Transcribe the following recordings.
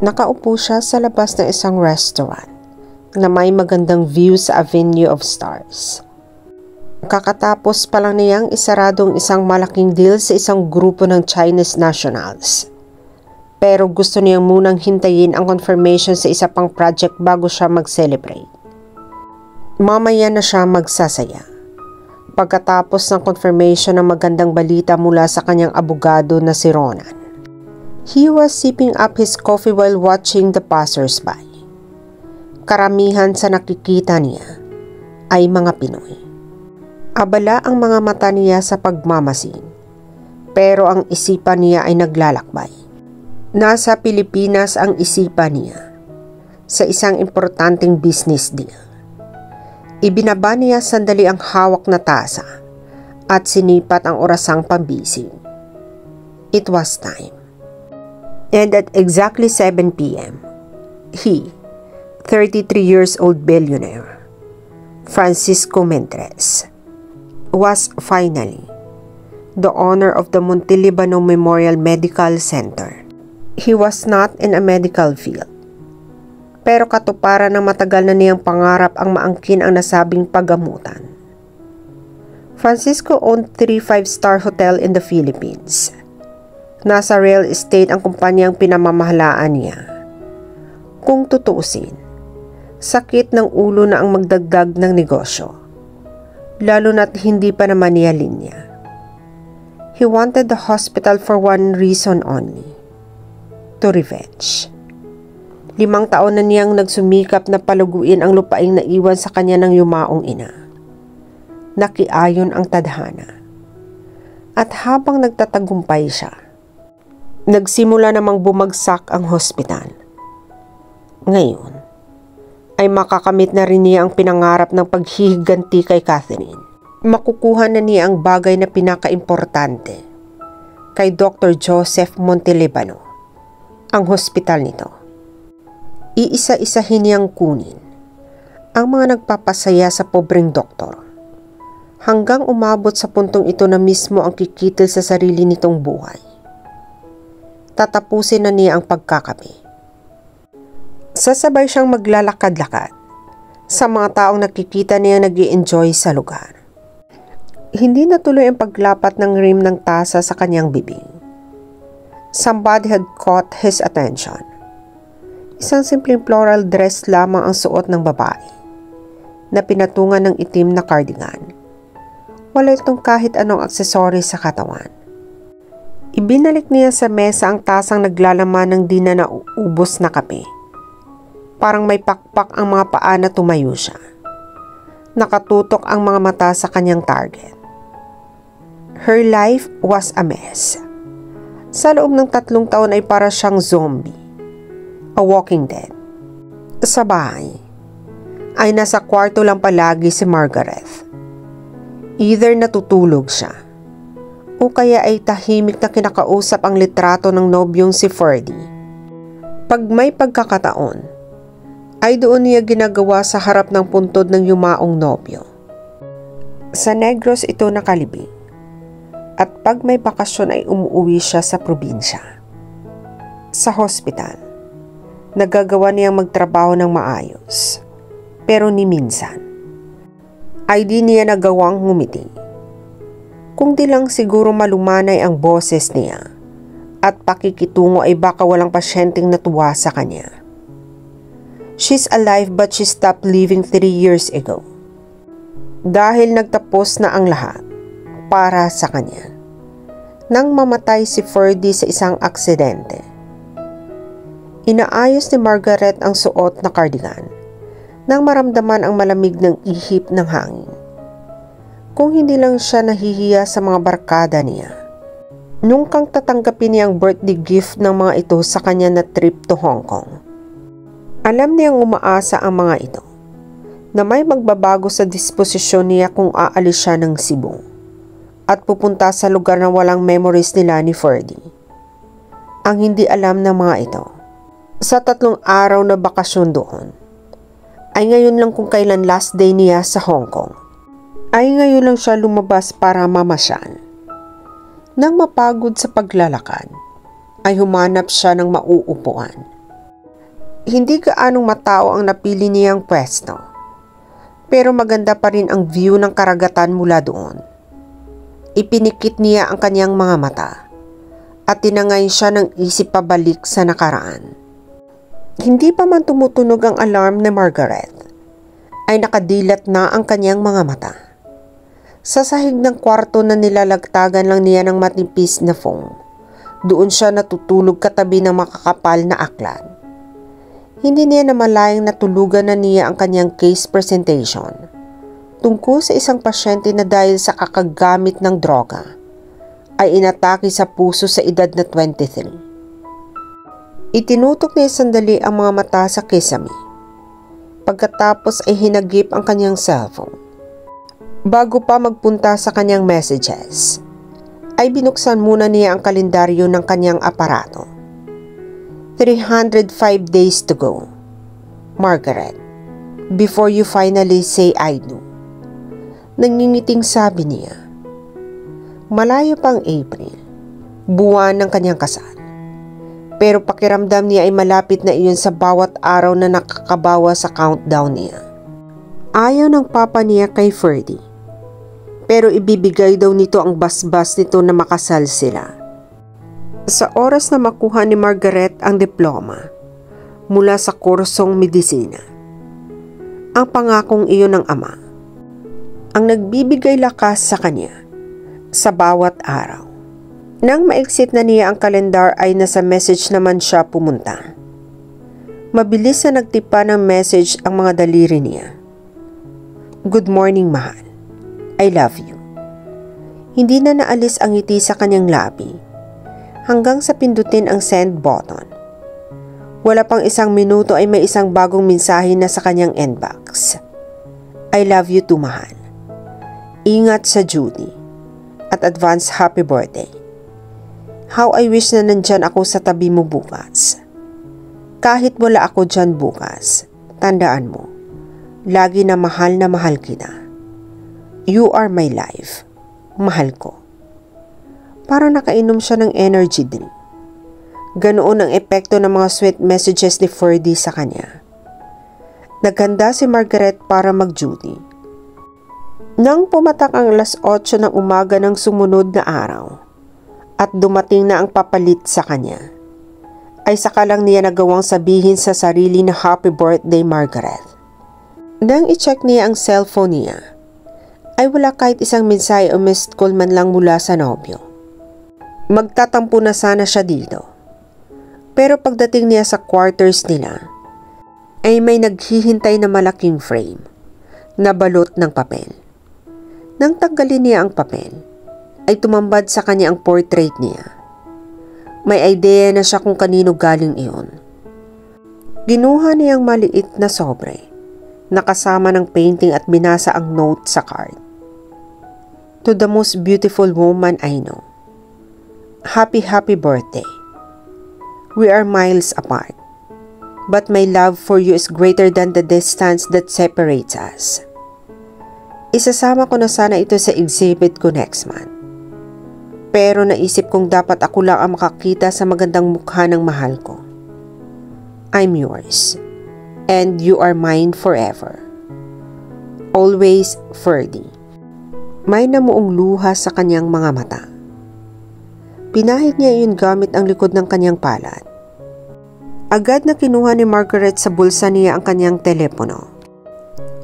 Nakaupo siya sa labas ng isang restaurant na may magandang view sa Avenue of Stars. Kakatapos pa lang niyang isaradong isang malaking deal sa isang grupo ng Chinese nationals. Pero gusto niyang munang hintayin ang confirmation sa isa pang project bago siya mag-celebrate. Mamaya na siya magsasaya. Pagkatapos ng confirmation ng magandang balita mula sa kanyang abogado na si Ronan. He was sipping up his coffee while watching the passers-by. Karamihan sa nakikita niya ay mga Pinoy. Abala ang mga mata niya sa pagmamasid, pero ang isipan niya ay naglalakbay. Nasa Pilipinas ang isipan niya sa isang importanteng business deal. Ibinaba niya sandali ang hawak na tasa at sinipat ang orasang pambisig. It was time. And at exactly 7 p.m., he, 33-years-old billionaire, Francisco Meindres, was finally the owner of the Montelibano Memorial Medical Center. He was not in a medical field, pero katuparan ng matagal na niyang pangarap ang maangkin ang nasabing paggamutan. Francisco owned 3 5-star hotel in the Philippines. Nasa real estate ang kumpanyang pinamamahalaan niya. Kung tutuusin, sakit ng ulo na ang magdagdag ng negosyo, lalo na't hindi pa naman niya linya. He wanted the hospital for one reason only, to revenge. 5 taon na niyang nagsumikap na paluguin ang lupaing naiwan sa kanya ng yumaong ina. Nakiayon ang tadhana. At habang nagtatagumpay siya, nagsimula namang bumagsak ang hospital. Ngayon, ay makakamit na rin niya ang pinangarap ng paghihiganti kay Catherine. Makukuha na niya ang bagay na pinakaimportante kay Dr. Joseph Montelibano, ang hospital nito. Iisa-isahin niyang kunin ang mga nagpapasaya sa pobreng doktor hanggang umabot sa puntong ito na mismo ang kikitil sa sarili nitong buhay. Tatapusin na niya ang pagkakape. Sasabay siyang maglalakad-lakad sa mga taong nakikita niya nag-i-enjoy sa lugar. Hindi natuloy ang paglapat ng rim ng tasa sa kanyang bibig. Somebody had caught his attention. Isang simpleng floral dress lamang ang suot ng babae na pinatungan ng itim na cardigan. Wala itong kahit anong aksesoris sa katawan. Ibinalik niya sa mesa ang tasang naglalaman ng di na naubos na kape. Parang may pakpak ang mga paa na tumayo siya. Nakatutok ang mga mata sa kanyang target. Her life was a mess. Sa loob ng 3 taon ay para siyang zombie. A walking dead. Sa bahay, ay nasa kwarto lang palagi si Margaret. Either natutulog siya, o kaya ay tahimik na kinakausap ang litrato ng nobyong si Ferdy. Pag may pagkakataon, ay doon niya ginagawa sa harap ng puntod ng yumaong nobyo. Sa Negros ito nakalibing, at pag may bakasyon ay umuwi siya sa probinsya. Sa hospital, nagagawa niyang magtrabaho ng maayos, pero ni minsan, ay di niya nagawang ngumiti. Kung di lang siguro malumanay ang boses niya at pakikitungo ay baka walang pasyenteng natuwa sa kanya. She's alive but she stopped living 3 years ago. Dahil nagtapos na ang lahat para sa kanya. Nang mamatay si Ferdy sa isang aksidente. Inaayos ni Margaret ang suot na cardigan nang maramdaman ang malamig ng ihip ng hangin. Kung hindi lang siya nahihiya sa mga barkada niya. Nung kang tatanggapin niyang birthday gift ng mga ito sa kanya na trip to Hong Kong. Alam niyang umaasa ang mga ito na may magbabago sa disposisyon niya kung aalis siya ng Cebu at pupunta sa lugar na walang memories nila ni Ferdy. Ang hindi alam ng mga ito, sa 3 araw na bakasyon doon, ay ngayon lang kung kailan last day niya sa Hong Kong. Ay ngayon lang siya lumabas para mamasyal. Nang mapagod sa paglalakad, ay humanap siya ng mauupuan. Hindi gaanong matao ang napili niyang pwesto, pero maganda pa rin ang view ng karagatan mula doon. Ipinikit niya ang kanyang mga mata at tinangay siya ng isip pabalik sa nakaraan. Hindi pa man tumutunog ang alarm ni Margaret, ay nakadilat na ang kanyang mga mata. Sa sahig ng kwarto na nilalagtagan lang niya ng matipis na foam, doon siya natutulog katabi ng makakapal na aklat. Hindi niya namalayang natulugan na niya ang kanyang case presentation tungkol sa isang pasyente na dahil sa kakagamit ng droga ay inatake sa puso sa edad na 23. Itinutok niya sandali ang mga mata sa kisame. Pagkatapos ay hinagip ang kanyang cellphone. Bago pa magpunta sa kanyang messages, ay binuksan muna niya ang kalendaryo ng kanyang aparato. 305 days to go. Margaret, before you finally say I do. Nangingiting sabi niya. Malayo pang April, buwan ng kanyang kasal. Pero pakiramdam niya ay malapit na iyon sa bawat araw na nakakabawa sa countdown niya. Ayaw ng papa niya kay Ferdy, pero ibibigay daw nito ang basbas nito na makasal sila. Sa oras na makuha ni Margaret ang diploma mula sa kursong medisina, ang pangakong iyon ng ama ang nagbibigay lakas sa kanya sa bawat araw. Nang ma-exit na niya ang kalendar ay nasa message naman siya pumunta. Mabilis na nagtipa ng message ang mga daliri niya. Good morning, mahal. I love you. Hindi na naalis ang ngiti sa kanyang labi hanggang sa pindutin ang send button. Wala pang isang minuto ay may isang bagong mensahe na sa kanyang inbox. I love you too, mahal. Ingat sa duty at advance happy birthday. How I wish na nandyan ako sa tabi mo bukas. Kahit wala ako dyan bukas, tandaan mo, lagi na mahal kita. You are my life. Mahal ko. Parang nakainom siya ng energy drink. Ganoon ang epekto ng mga sweet messages ni Ferdy sa kanya. Naghanda si Margaret para mag-duty. Nang pumatak ang alas 8 ng umaga ng sumunod na araw at dumating na ang papalit sa kanya, ay saka lang niya nagawang sabihin sa sarili na happy birthday, Margaret. Nang i-check niya ang cellphone niya, ay wala kahit isang mensahe o missed call man lang mula sa nobyo. Magtatampo na sana siya dito. Pero pagdating niya sa quarters nila, ay may naghihintay na malaking frame na balot ng papel. Nang tanggalin niya ang papel, ay tumambad sa kanya ang portrait niya. May idea na siya kung kanino galing iyon. Ginuha niyang maliit na sobre, nakasama ng painting at binasa ang note sa card. To the most beautiful woman I know. Happy birthday. We are miles apart, but my love for you is greater than the distance that separates us. Isasama ko na sana ito sa exhibit ko next month. Pero naisip kong dapat ako lang ang makakita sa magandang mukha ng mahal ko. I'm yours, and you are mine forever. Always, Ferdy. May namuong luha sa kanyang mga mata. Pinahid niya iyon gamit ang likod ng kanyang palad. Agad na kinuha ni Margaret sa bulsa niya ang kanyang telepono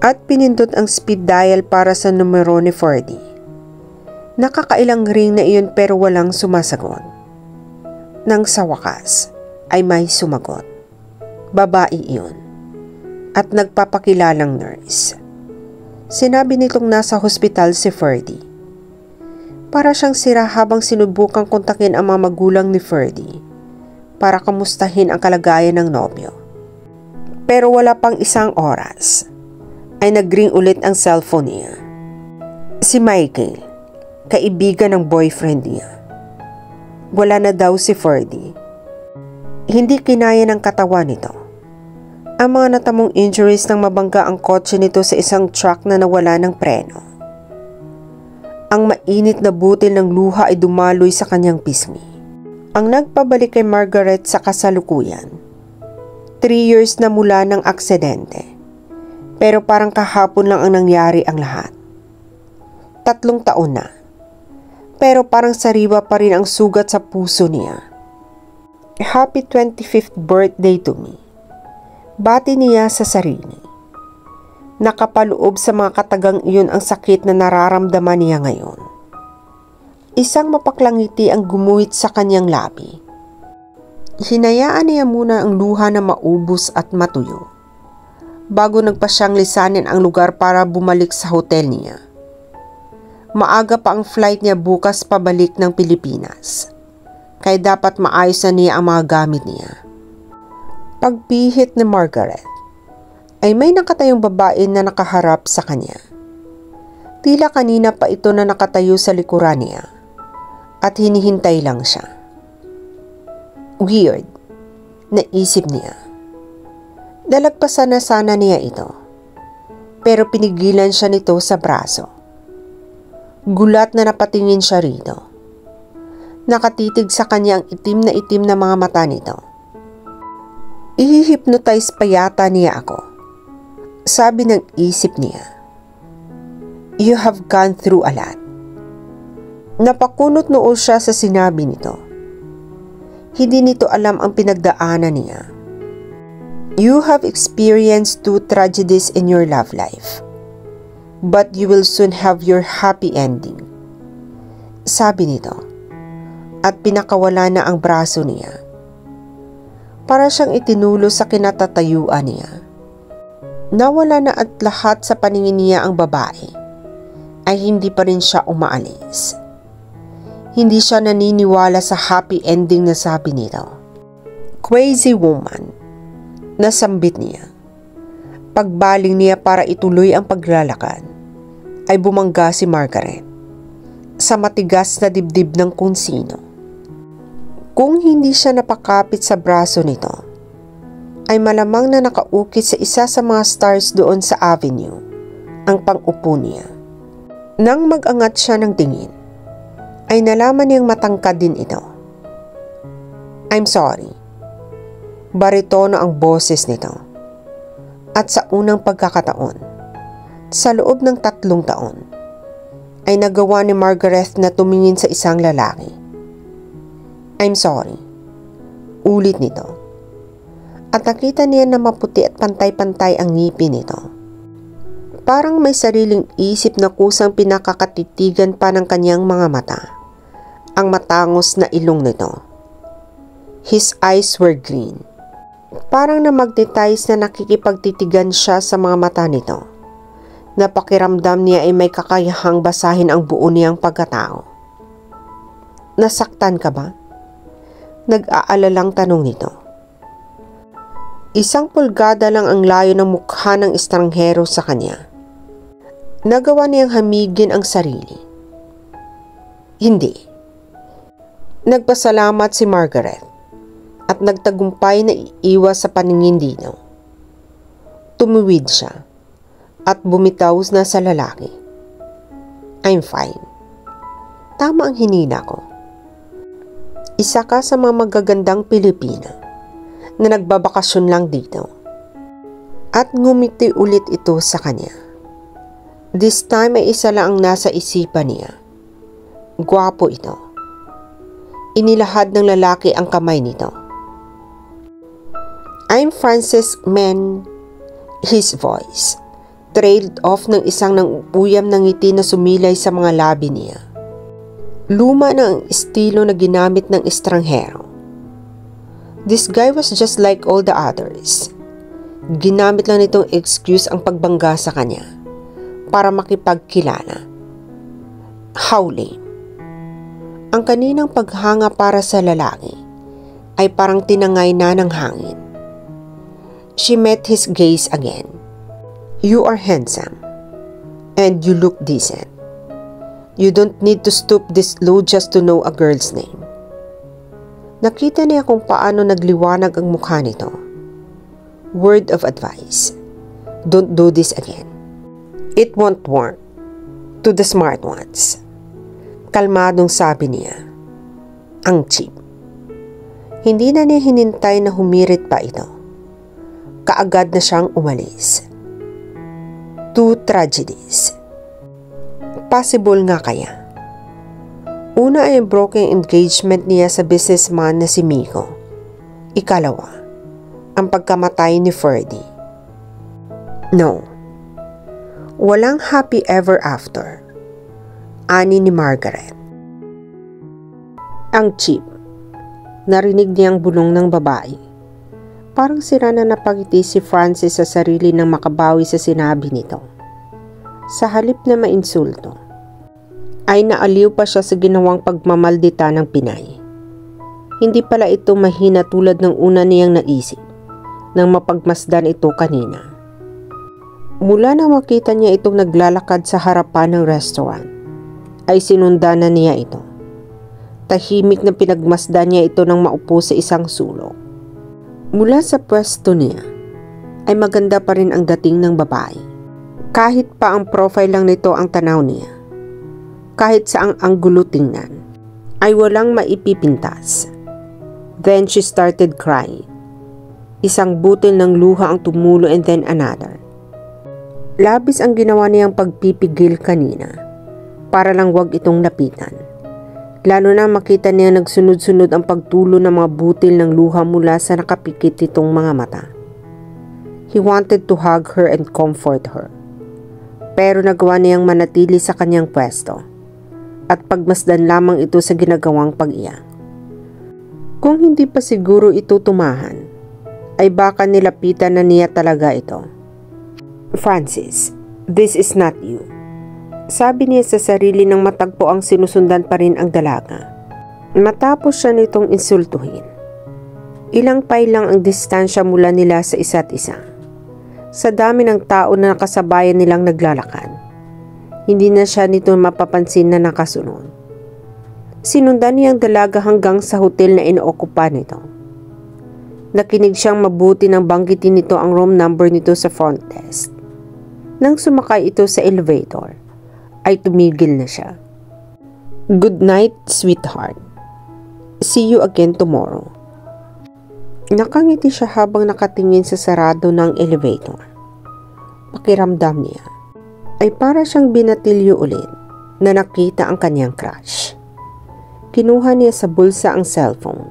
at pinindot ang speed dial para sa numero ni Ferdy. Nakakailang ring na iyon pero walang sumasagot. Nang sa wakas ay may sumagot. Babae iyon at nagpapakilalang nurse. Sinabi nitong nasa hospital si Ferdy. Para siyang sira habang sinubukang kontakin ang mga magulang ni Ferdy para kamustahin ang kalagayan ng nobyo. Pero wala pang isang oras ay nag-ring ulit ang cellphone niya. Si Michael, kaibigan ng boyfriend niya. Wala na daw si Ferdy. Hindi kinaya ng katawan nito ang mga natamong injuries nang mabangga ang kotse nito sa isang truck na nawala ng preno. Ang mainit na butil ng luha ay dumaloy sa kanyang pisngi. Ang nagpabalik kay Margaret sa kasalukuyan 3 years na mula ng aksidente. Pero parang kahapon lang ang nangyari ang lahat. 3 taon na. Pero parang sariwa pa rin ang sugat sa puso niya. Happy 25th birthday to me. Bati niya sa sarili. Nakapaloob sa mga katagang iyon ang sakit na nararamdaman niya ngayon. Isang mapaklang ngiti ang gumuhit sa kanyang labi. Hinayaan niya muna ang luha na maubos at matuyo bago nagpa siyang lisanin ang lugar para bumalik sa hotel niya. Maaga pa ang flight niya bukas pabalik ng Pilipinas, kaya dapat maayos na niya ang mga gamit niya. Pagpihit ni Margaret, ay may nakatayong babae na nakaharap sa kanya. Tila kanina pa ito na nakatayo sa likuran niya at hinihintay lang siya. Weird, naisip niya. Dalagpasan na sana niya ito, pero pinigilan siya nito sa braso. Gulat na napatingin siya rito. Nakatitig sa kanya ang itim na mga mata nito. I-hypnotize pa yata niya ako, sabi ng isip niya. You have gone through a lot. Napakunot noo siya sa sinabi nito. Hindi nito alam ang pinagdaanan niya. You have experienced 2 tragedies in your love life, but you will soon have your happy ending, sabi nito, at pinakawala na ang braso niya. Para siyang itinulo sa kinatatayuan niya. Nawala na at lahat sa paningin niya ang babae, ay hindi pa rin siya umaalis. Hindi siya naniniwala sa happy ending na sabi nito. Crazy woman, nasambit niya. Pagbaling niya para ituloy ang paglalakad, ay bumangga si Margaret sa matigas na dibdib ng kung sino. Kung hindi siya napakapit sa braso nito, ay malamang na nakaukit sa isa sa mga stars doon sa avenue ang pang-upo niya. Nang mag-angat siya ng tingin, ay nalaman niyang matangkad din ito. I'm sorry. Baritono ang boses nito. At sa unang pagkakataon, sa loob ng 3 taon, ay nagawa ni Margaret na tumingin sa isang lalaki. I'm sorry. Ulit nito. At nakita niya na maputi at pantay-pantay ang ngipin nito. Parang may sariling isip na kusang pinakakatitigan pa ng kanyang mga mata ang matangos na ilong nito. His eyes were green. Parang na-magnetize na nakikipagtitigan siya sa mga mata nito. Napakiramdam niya ay may kakayahang basahin ang buo niyang pagkatao. Nasaktan ka ba? Nag-aalalang tanong nito. 1 pulgada lang ang layo ng mukha ng estranghero sa kanya. Nagawa niyang hamigin ang sarili. Hindi. Nagpasalamat si Margaret at nagtagumpay na iiwas sa paningin dito. Tumuwid siya at bumitaw na sa lalaki. I'm fine. Tama ang hinila ko. Isa ka sa mga magagandang Pilipina na nagbabakasyon lang dito. At ngumiti ulit ito sa kanya. This time ay isa lang ang nasa isipan niya. Gwapo ito. Inilahad ng lalaki ang kamay nito. I'm Francis Man. His voice trailed off ng isang nangubuyam ng ngiti na sumilay sa mga labi niya. Luma na ang estilo na ginamit ng estranghero. This guy was just like all the others. Ginamit lang nitong excuse ang pagbangga sa kanya para makipagkilala. How lame. Ang kaninang paghanga para sa lalaki ay parang tinangay na ng hangin. She met his gaze again. You are handsome and you look decent. You don't need to stoop this low just to know a girl's name. Nakita niya kung paano nagliwanag ang mukha nito. Word of advice. Don't do this again. It won't work to the smart ones. Kalmadong sabi niya. Ang cheap. Hindi na niya hinintay na humirit pa ito. kaagad na siyang umalis. Two tragedies. Possible nga kaya? Una ay ang broken engagement niya sa businessman na si Miko. Ikalawa, ang pagkamatay ni Ferdy. No. Walang happy ever after. Ani ni Margaret. Ang chief. Narinig niyang bulong ng babae. Parang sira na napagiti si Francis sa sarili nang makabawi sa sinabi nito. Sa halip na mainsulto, ay naaliw pa siya sa ginawang pagmamaldita ng Pinay. Hindi pala ito mahina tulad ng una niyang naisip nang mapagmasdan ito kanina. Mula na makita niya itong naglalakad sa harapan ng restaurant, ay sinundan na niya ito. Tahimik na pinagmasdan niya ito nang maupo sa isang sulok. Mula sa pwesto niya, ay maganda pa rin ang dating ng babae. Kahit pa ang profile lang nito ang tanaw niya, kahit saang anggulo tingnan, ay walang maipipintas. Then she started crying. Isang butil ng luha ang tumulo and then another. Labis ang ginawa niyang pagpipigil kanina para lang wag itong lapitan. Lalo na makita niya nagsunod-sunod ang pagtulo ng mga butil ng luha mula sa nakapikit nitong mga mata. He wanted to hug her and comfort her. Pero nagawa niyang manatili sa kanyang pwesto at pagmasdan lamang ito sa ginagawang pag-iyak. Kung hindi pa siguro ito tumahan, ay baka nilapitan na niya talaga ito. Francis, this is not you. Sabi niya sa sarili nang matagpo ang sinusundan pa rin ang dalaga. Matapos siya nitong insultuhin. Ilang pay lang ang distansya mula nila sa isa't isa. Sa dami ng tao na nakasabayan nilang naglalakad, hindi na siya nito mapapansin na nakasunod. Sinundan niya ang dalaga hanggang sa hotel na inookupa nito. Nakinig siyang mabuti nang banggitin nito ang room number nito sa front desk. Nang sumakay ito sa elevator, ay tumigil na siya. Good night, sweetheart. See you again tomorrow. Nakangiti siya habang nakatingin sa sarado ng elevator. Pakiramdam niya ay para siyang binatilyo ulit na nakita ang kanyang crush. Kinuha niya sa bulsa ang cellphone.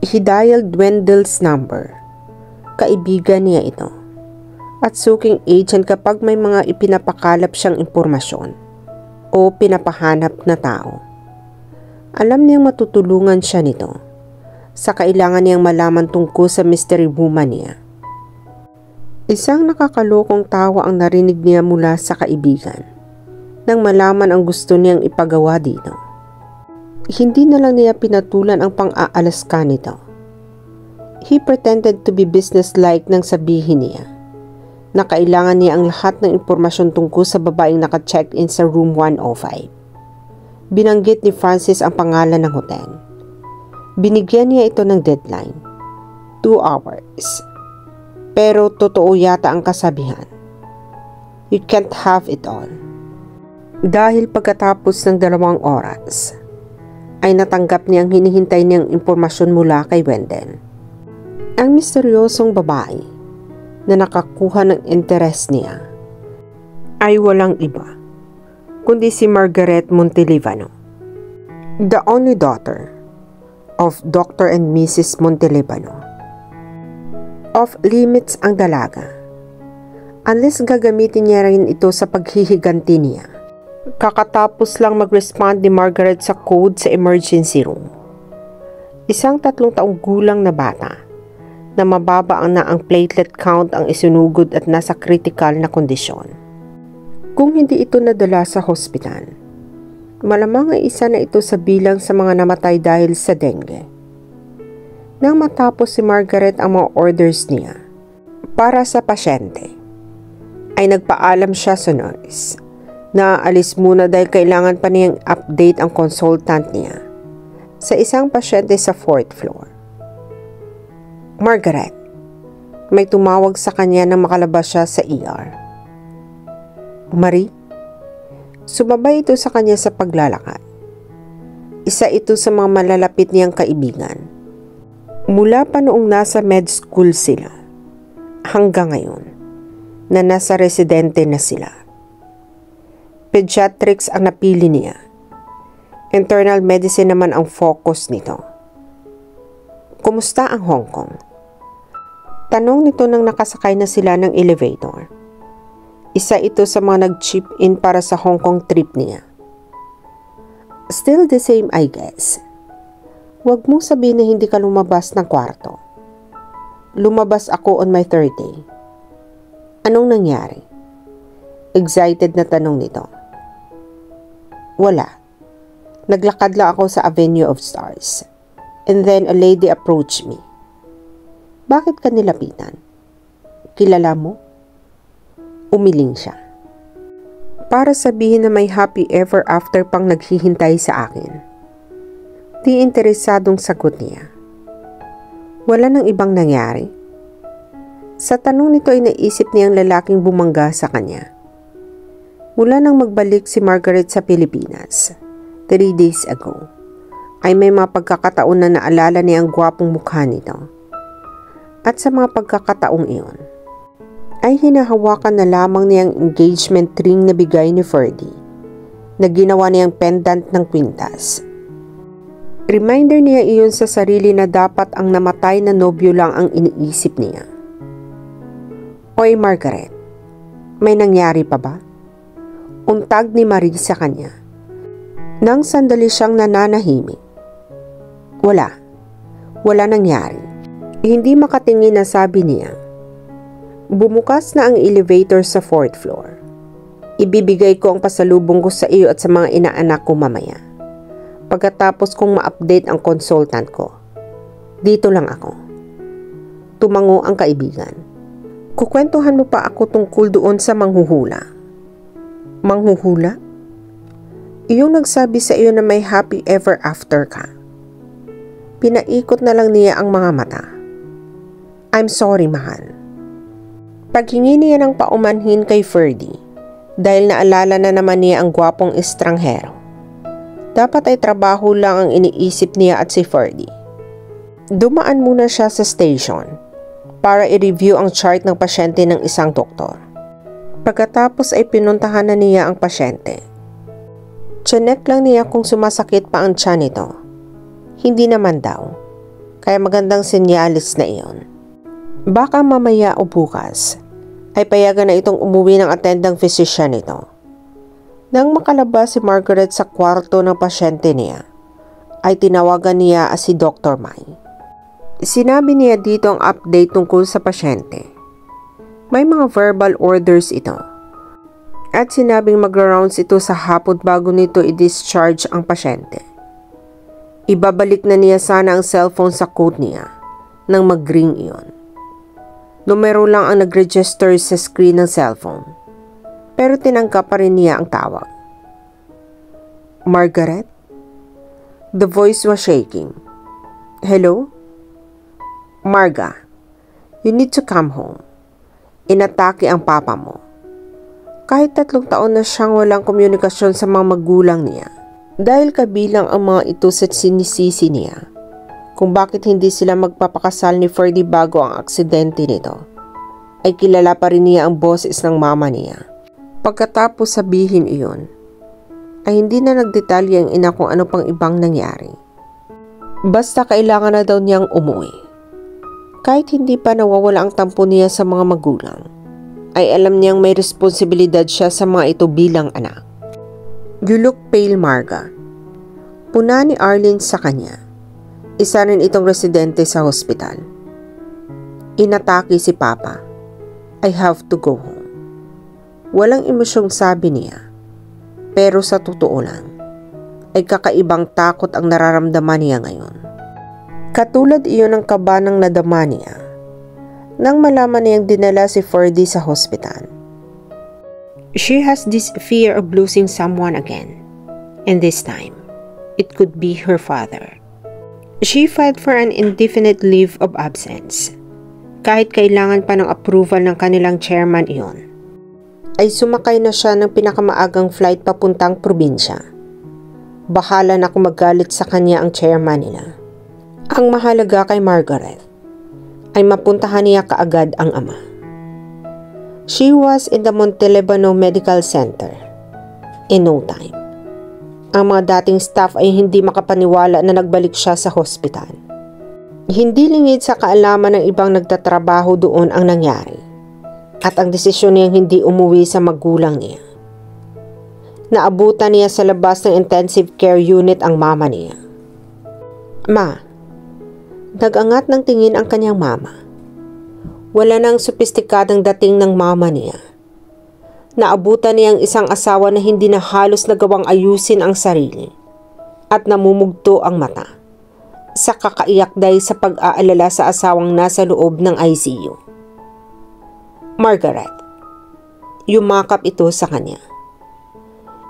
He dialed Wendell's number. Kaibigan niya ito. At suking agent kapag may mga ipinapakalap siyang impormasyon o pinapahanap na tao. Alam niyang matutulungan siya nito sa kailangan niyang malaman tungkol sa mystery woman niya. Isang nakakalokong tawa ang narinig niya mula sa kaibigan nang malaman ang gusto niyang ipagawa dito. Hindi na lang niya pinatulan ang pang-aalaska nito. He pretended to be businesslike nang sabihin niya na kailangan niya ang lahat ng impormasyon tungkol sa babaeng naka-check-in sa room 105. Binanggit ni Francis ang pangalan ng hotel. Binigyan niya ito ng deadline, 2 hours. Pero totoo yata ang kasabihan, you can't have it all. Dahil pagkatapos ng 2 oras, ay natanggap niyang hinihintay niyang impormasyon mula kay Wendell. Ang misteryosong babae na nakakuha ng interes niya ay walang iba kundi si Margaret Montelivano, the only daughter of Dr. and Mrs. Montelivano. Off limits ang dalaga unless gagamitin niya rin ito sa paghihiganti niya. Kakatapos lang mag-respond ni Margaret sa code sa emergency room. Isang 3 taong gulang na bata na mababa ang platelet count ang isinugod at nasa critical na kondisyon. Kung hindi ito nadala sa hospital, malamang ay isa na ito sa bilang sa mga namatay dahil sa dengue. Nang matapos si Margaret ang mga orders niya para sa pasyente, ay nagpaalam siya sa nurse na aalis muna dahil kailangan pa niyang update ang consultant niya sa isang pasyente sa 4th floor. Margaret, may tumawag sa kanya nang makalabas siya sa ER. Marie, sumabay ito sa kanya sa paglalakad. Isa ito sa mga malalapit niyang kaibigan. Mula pa noong nasa med school sila, Hanggang ngayon na nasa residente na sila. Pediatrics ang napili niya. Internal medicine naman ang focus nito. Kumusta ang Hong Kong? Tanong nito nang nakasakay na sila ng elevator. Isa ito sa mga nag-chip in para sa Hong Kong trip niya. Still the same, I guess. Huwag mong sabihin na hindi ka lumabas ng kwarto. Lumabas ako on my third day. Anong nangyari? Excited na tanong nito. Wala. Naglakad lang ako sa Avenue of Stars. And then a lady approached me. Bakit ka nilapitan? Kilala mo? Umiling siya. Para sabihin na may happy ever after pang naghihintay sa akin. Di interesadong sagot niya. Wala nang ibang nangyari. Sa tanong nito ay naisip niyang lalaking bumangga sa kanya. Mula nang magbalik si Margaret sa Pilipinas, 3 days ago, ay may mga pagkakataon na naalala niya ang gwapong mukha nito. At sa mga pagkakataong iyon, ay hinahawakan na lamang niyang engagement ring na bigay ni Ferdy, na ginawa niyang pendant ng kwintas. Reminder niya iyon sa sarili na dapat ang namatay na nobyo lang ang iniisip niya. Oy Margaret, may nangyari pa ba? Untag ni Marie sa kanya. Nang sandali siyang nananahimik. Wala nangyari. Hindi makatingin na sabi niya. Bumukas na ang elevator sa 4th floor. Ibibigay ko ang pasalubong ko sa iyo at sa mga inaanak ko mamaya. Pagkatapos kong ma-update ang consultant ko. Dito lang ako. Tumango ang kaibigan. Kukwentuhan mo pa ako tungkol doon sa manghuhula. Manghuhula? Iyong nagsabi sa iyo na may happy ever after ka. Pinaikot na lang niya ang mga mata. I'm sorry, mahal. Paghingi niya ng paumanhin kay Ferdy dahil naalala na naman niya ang gwapong estranghero. Dapat ay trabaho lang ang iniisip niya at si Ferdy. Dumaan muna siya sa station para i-review ang chart ng pasyente ng isang doktor. Pagkatapos ay pinuntahan na niya ang pasyente. Chinek lang niya kung sumasakit pa ang tiyan nito. Hindi naman daw, kaya magandang senyalis na iyon. Baka mamaya o bukas ay payagan na itong umuwi ng attendang physician nito. Nang makalabas si Margaret sa kwarto ng pasyente niya, ay tinawagan niya si Dr. Mai. Sinabi niya dito ang update tungkol sa pasyente. May mga verbal orders ito. At sinabing mag-rounds ito sa hapon bago nito i-discharge ang pasyente. Ibabalik na niya sana ang cellphone sa coat niya nang mag-ring iyon. Numero lang ang nag-register sa screen ng cellphone. Pero tinangkap pa rin niya ang tawag. Margaret? The voice was shaking. Hello? Marga, you need to come home. Inatake ang papa mo. Kahit 3 taon na siyang walang komunikasyon sa mga magulang niya. Dahil kabilang ang mga ito sa sinisisi niya kung bakit hindi sila magpapakasal ni Ferdy bago ang aksidente nito, ay kilala pa rin niya ang boses ng mama niya. Pagkatapos sabihin iyon, ay hindi na nagdetalye ang ina kung ano pang ibang nangyari. Basta kailangan na daw niyang umuwi. Kahit hindi pa nawawala ang tampo niya sa mga magulang, ay alam niyang may responsibilidad siya sa mga ito bilang anak. You look pale, Marga. Puna ni Arlene sa kanya. Isa rin itong residente sa hospital. Inatake si Papa. I have to go home. Walang emosyong sabi niya. Pero sa totoo lang, ay kakaibang takot ang nararamdaman niya ngayon. Katulad iyon ng kaba ng nadama niya nang malaman niyang dinala si Ferdy sa hospital. She has this fear of losing someone again, and this time, it could be her father. She filed for an indefinite leave of absence. Kahit kailangan pa ng approval ng kanilang chairman iyon, ay sumakay na siya ng pinakamaagang flight papuntang probinsya. Bahala na kung magalit sa kanya ang chairman nila. Ang mahalaga kay Margaret ay mapuntahan niya kaagad ang ama. She was in the Montelibano Medical Center in no time. Ang mga dating staff ay hindi makapaniwala na nagbalik siya sa hospital. Hindi lingid sa kaalaman ng ibang nagtatrabaho doon ang nangyari at ang desisyon niyang hindi umuwi sa magulang niya. Naabutan niya sa labas ng intensive care unit ang mama niya. "Ma," nag-angat ng tingin ang kanyang mama. Wala nang sopistikadong dating ng mama niya. Naabutan niya ang isang asawa na hindi na halos nagawang ayusin ang sarili at namumugto ang mata sa kakaiyak dahil sa pag-aalala sa asawang nasa loob ng ICU. "Margaret," yumakap ito sa kanya.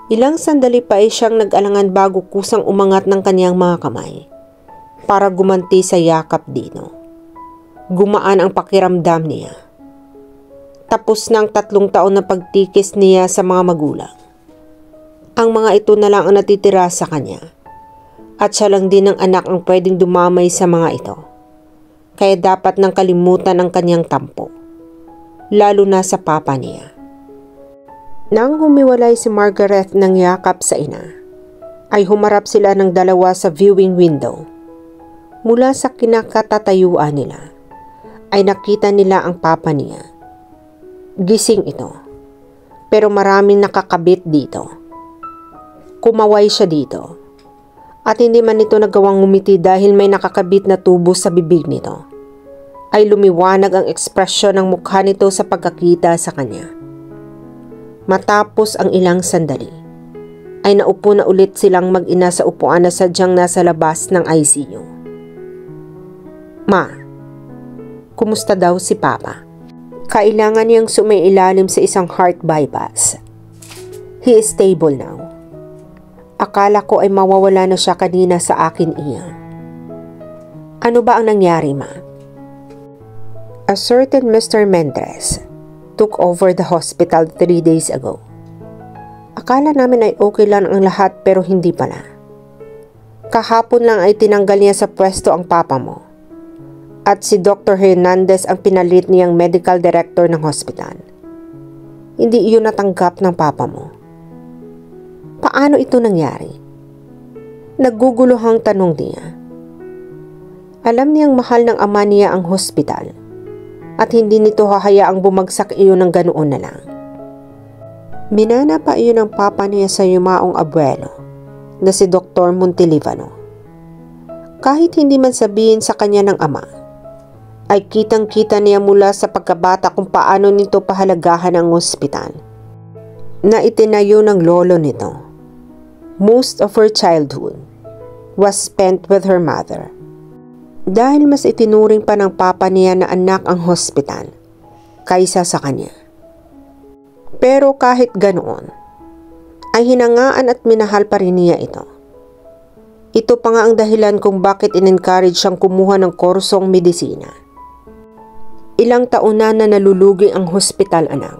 Ilang sandali pa ay siyang nag-alangan bago kusang umangat ng kanyang mga kamay para gumanti sa yakap dito. Gumaan ang pakiramdam niya. Tapos ng 3 taon na pagtikis niya sa mga magulang. Ang mga ito na lang ang natitira sa kanya. At siya lang din ang anak ang pwedeng dumamay sa mga ito. Kaya dapat nang kalimutan ang kanyang tampo. Lalo na sa papa niya. Nang humiwalay si Margaret ng yakap sa ina, ay humarap sila ng dalawa sa viewing window. Mula sa kinakatatayuan nila, ay nakita nila ang papa niya. Gising ito, pero maraming nakakabit dito. Kumaway siya dito. At hindi man ito nagawang ngumiti dahil may nakakabit na tubo sa bibig nito, ay lumiwanag ang ekspresyon ng mukha nito sa pagkakita sa kanya. Matapos ang ilang sandali, ay naupo na ulit silang mag-ina sa upuan na sadyang nasa labas ng ICU. "Ma, kumusta daw si Papa? Kailangan niyang sumailalim sa isang heart bypass. He is stable now. Akala ko ay mawawala na siya kanina sa akin iyan." "Ano ba ang nangyari, Ma?" "A certain Mr. Mendez took over the hospital 3 days ago. Akala namin ay okay lang ang lahat pero hindi pala. Kahapon lang ay tinanggal niya sa pwesto ang papa mo. At si Dr. Hernandez ang pinalit niyang medical director ng hospital. Hindi iyon natanggap ng papa mo." "Paano ito nangyari?" Nagguguluhang tanong niya. Alam niyang mahal ng ama niya ang hospital at hindi nito hahayaang bumagsak iyon ng ganoon na lang. Minana pa iyon ng papa niya sa yumaong abuelo na si Dr. Montelibano. Kahit hindi man sabihin sa kanya ng ama, ay kitang-kita niya mula sa pagkabata kung paano nito pahalagahan ang ospital na itinayo ng lolo nito. Most of her childhood was spent with her mother. Dahil mas itinuring pa ng papa niya na anak ang hospital kaysa sa kanya. Pero kahit ganoon, ay hinangaan at minahal pa rin niya ito. Ito pa nga ang dahilan kung bakit in-encourage siyang kumuha ng kursong medisina. Ilang taon na nalulugi ang hospital, anak.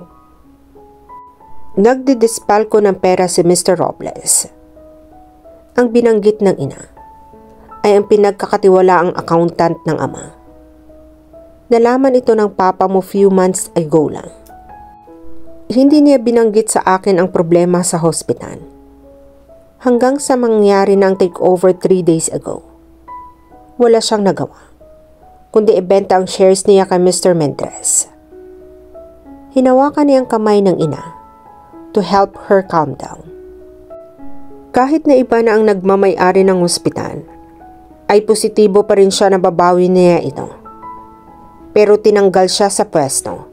Nagdidispalko ng pera si Mr. Robles. Ang binanggit ng ina ay ang pinagkakatiwalaang accountant ng ama. Nalaman ito ng papa mo few months ago lang. Hindi niya binanggit sa akin ang problema sa hospital. Hanggang sa mangyari ng takeover 3 days ago. Wala siyang nagawa, kundi ibenta ang shares niya kay Mr. Mendez. Hinawakan niya ang kamay ng ina to help her calm down. Kahit na iba na ang nagmamay-ari ng ospital, ay positibo pa rin siya na babawi niya ito. Pero tinanggal siya sa pwesto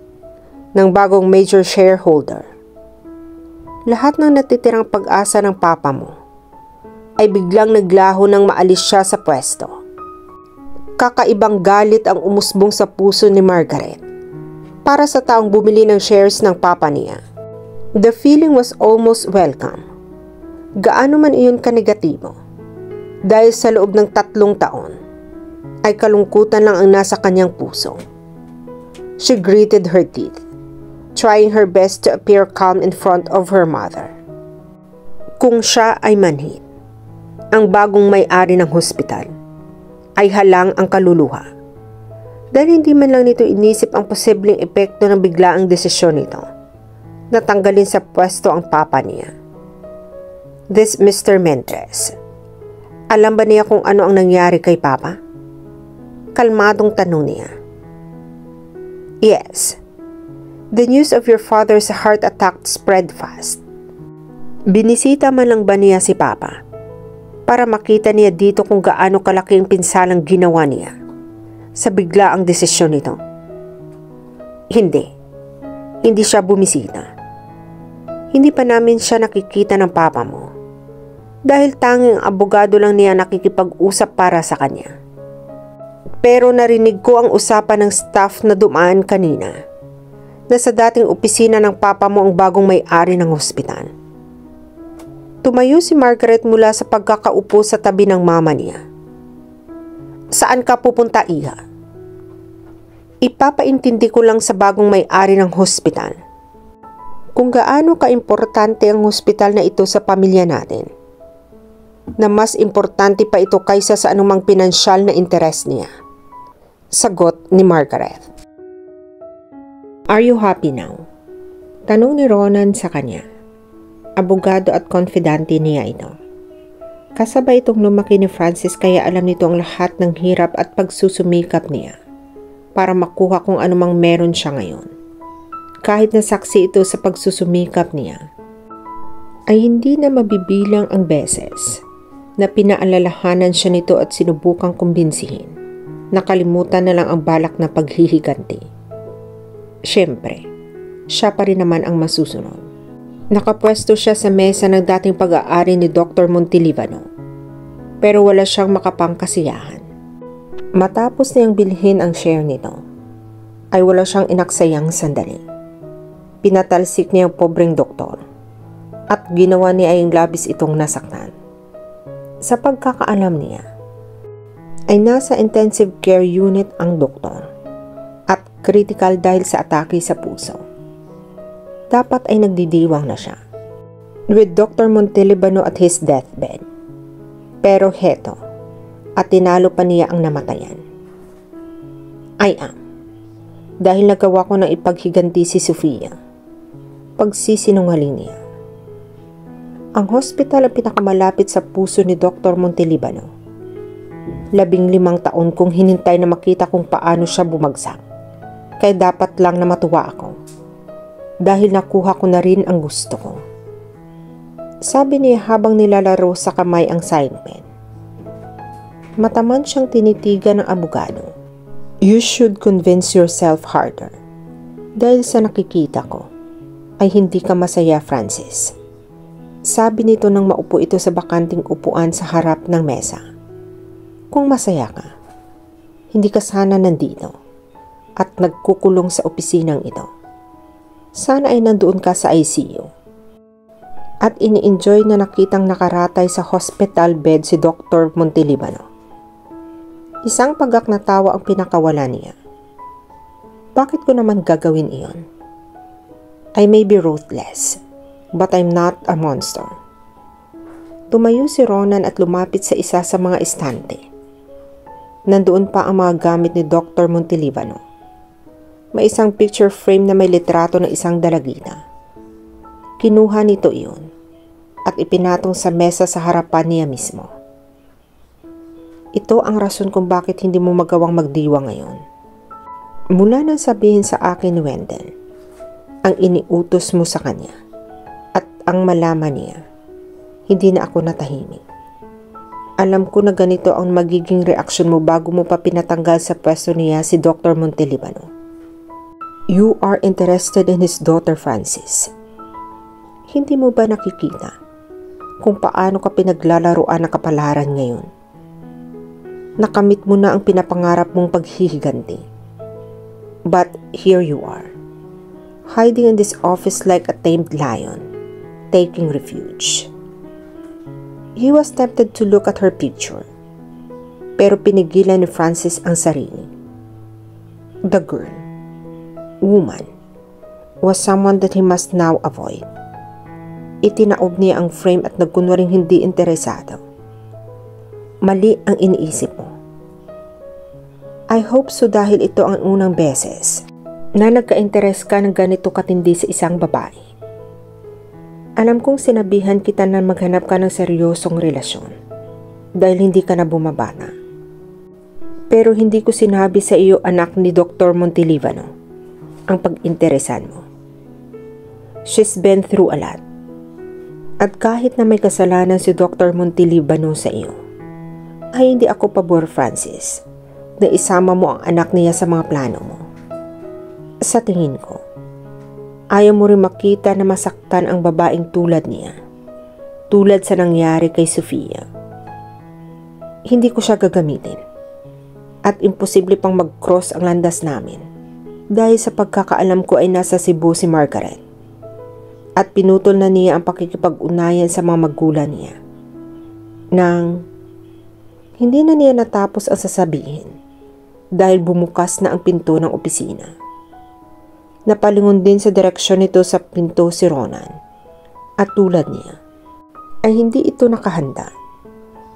ng bagong major shareholder. Lahat ng natitirang pag-asa ng papa mo ay biglang naglaho nang maalis siya sa pwesto. Kakaibang galit ang umusbong sa puso ni Margaret para sa taong bumili ng shares ng papa niya. The feeling was almost welcome. Gaano man iyon kanegatibo, dahil sa loob ng 3 taon ay kalungkutan lang ang nasa kanyang puso. She gritted her teeth, trying her best to appear calm in front of her mother. Kung siya ay manhid, ang bagong may-ari ng hospital, ay halang ang kaluluha. Dahil hindi man lang nito inisip ang posibleng epekto ng biglaang desisyon nito na tanggalin sa pwesto ang papa niya. This Mr. Mendez, alam ba niya kung ano ang nangyari kay papa? Kalmadong tanong niya. Yes. The news of your father's heart attack spread fast. Binisita man lang ba niya si papa para makita niya dito kung gaano kalaki ang pinsalang ginawa niya sa biglaang desisyon nito? Hindi. Hindi siya bumisita. Hindi pa namin siya nakikita ng papa mo dahil tanging abogado lang niya nakikipag-usap para sa kanya. Pero narinig ko ang usapan ng staff na dumaan kanina na sa dating opisina ng papa mo ang bagong may-ari ng hospital. Tumayo si Margaret mula sa pagkakaupo sa tabi ng mama niya. Saan ka pupunta, Iha? Ipapaintindi ko lang sa bagong may-ari ng hospital kung gaano ka-importante ang hospital na ito sa pamilya natin, na mas importante pa ito kaysa sa anumang pinansyal na interes niya. Sagot ni Margaret. Are you happy now? Tanong ni Ronan sa kanya. Abogado at konfidante niya ito. Kasabay itong lumaki ni Francis kaya alam nito ang lahat ng hirap at pagsusumikap niya para makuha kung anumang meron siya ngayon. Kahit na saksi ito sa pagsusumikap niya, ay hindi na mabibilang ang beses na pinaalalahanan siya nito at sinubukang kumbinsihin. Nakalimutan na lang ang balak na paghihiganti. Siyempre, siya pa rin naman ang masusunod. Nakapwesto siya sa mesa ng dating pag-aari ni Dr. Montelibano, pero wala siyang makapangkasiyahan. Matapos niyang bilhin ang share nito, ay wala siyang inaksayang sandali. Pinatalsik niya ang pobreng doktor at ginawa niya ay labis itong nasaktan. Sa pagkakaalam niya, ay nasa intensive care unit ang doktor at critical dahil sa atake sa puso. Dapat ay nagdidiwang na siya with Dr. Montelibano at his deathbed. Pero heto, at tinalo pa niya ang namatayan. I am. Dahil nagawa ko ng ipaghiganti si Sofia. Pagsisinungaling niya. Ang hospital ang pinakamalapit sa puso ni Dr. Montelibano. 15 taon kong hinintay na makita kung paano siya bumagsak. Kaya dapat lang na matuwa ako. Dahil nakuha ko na rin ang gusto ko. Sabi niya habang nilalaro sa kamay ang sign pen. Mataman siyang tinitigan ng abogado. You should convince yourself harder. Dahil sa nakikita ko, ay hindi ka masaya, Francis. Sabi nito nang maupo ito sa bakanting upuan sa harap ng mesa. Kung masaya ka, hindi ka sana nandito at nagkukulong sa opisinang ito. Sana ay nandoon ka sa ICU. At ini-enjoy na nakitang nakaratay sa hospital bed si Dr. Montelibano. Isang pagak na tawa ang pinakawala niya. Bakit ko naman gagawin iyon? I may be ruthless, but I'm not a monster. Tumayo si Ronan at lumapit sa isa sa mga estante. Nandoon pa ang mga gamit ni Dr. Montelibano. May isang picture frame na may litrato ng isang dalagita. Kinuha nito iyon at ipinatong sa mesa sa harapan niya mismo. Ito ang rason kung bakit hindi mo magawang magdiwa ngayon. Mula nang sabihin sa akin ni Wendell ang iniutos mo sa kanya at ang malaman niya, hindi na ako natahimik. Alam ko na ganito ang magiging reaksyon mo bago mo pa pinatanggal sa pwesto niya si Dr. Montelibano. You are interested in his daughter, Francis. Hindi mo ba nakikita kung paano ka pinaglalaroan ng kapalaran ngayon? Nakamit mo na ang pinapangarap mong paghihiganti. But here you are, hiding in this office like a tamed lion, taking refuge. He was tempted to look at her picture, pero pinigilan ni Francis ang sarili. The girl, woman, was someone that he must now avoid. Itinaob niya ang frame at nagkunwaring hindi interesado. Mali ang iniisip mo. I hope so dahil ito ang unang beses na nagka-interes ka ng ganito katindi sa isang babae. Alam kong sinabihan kita na maghanap ka ng seryosong relasyon dahil hindi ka na bumabata. Pero hindi ko sinabi sa iyo, anak ni Dr. Montelivano, ang pag-interesan mo. She's been through a lot. At kahit na may kasalanan si Dr. Montelivano sa iyo, ay hindi ako pabor, Francis, na isama mo ang anak niya sa mga plano mo. Sa tingin ko, ayaw mo rin makita na masaktan ang babaeng tulad niya, tulad sa nangyari kay Sofia. Hindi ko siya gagamitin at imposible pang mag-cross ang landas namin dahil sa pagkakaalam ko ay nasa Cebu si Margaret at pinutol na niya ang pakikipag-unayan sa mga magulang niya nang hindi na niya natapos ang sasabihin dahil bumukas na ang pinto ng opisina. Napalingon din sa direksyon nito sa pinto si Ronan at tulad niya ay hindi ito nakahanda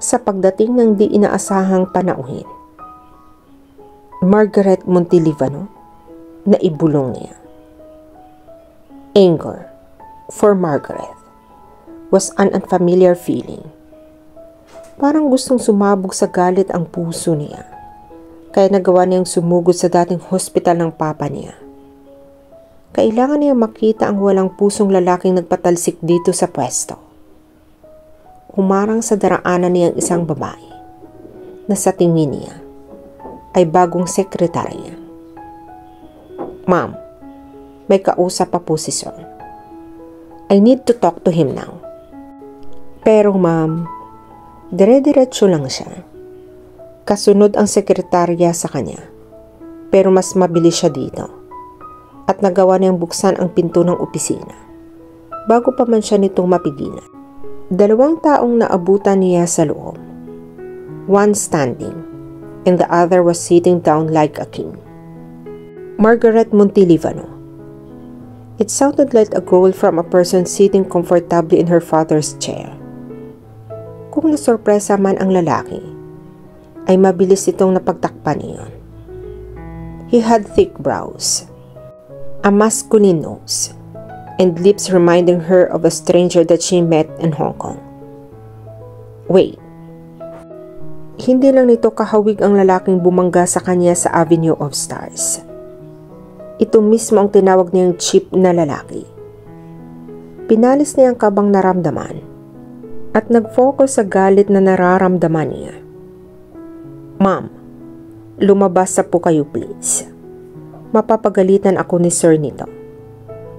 sa pagdating ng di inaasahang panauhin. Margaret Montelivano, na ibulong niya. Anger for Margaret was an unfamiliar feeling. Parang gustong sumabog sa galit ang puso niya, kaya nagawa niyang sumugod sa dating hospital ng papa niya. Kailangan niya makita ang walang pusong lalaking nagpatalsik dito sa pwesto. Humarang sa daraanan niyang isang babae na sa tingin niya ay bagong sekretarya. Ma'am, may kausap pa po si Sir. I need to talk to him now. Pero ma'am, dire-diretso lang siya. Kasunod ang sekretarya sa kanya, pero mas mabilis siya dito. At nagawa niyang buksan ang pinto ng opisina bago pa man siya nitong mapigilan. 2 taong naabutan niya sa loob. One standing, and the other was sitting down like a king. Margaret Montelivano. It sounded like a growl from a person sitting comfortably in her father's chair. Kung nasorpresa man ang lalaki, ay mabilis itong napagtakpan iyon. He had thick brows, a masculine nose, and lips reminding her of a stranger that she met in Hong Kong. Wait. Hindi lang nito kahawig ang lalaking bumangga sa kanya sa Avenue of Stars. Ito mismo ang tinawag niyang cheap na lalaki. Pinalis niya ang kabang naramdaman at nag-focus sa galit na nararamdaman niya. Ma'am, lumabas sa po kayo please. Mapapagalitan ako ni Sir nito.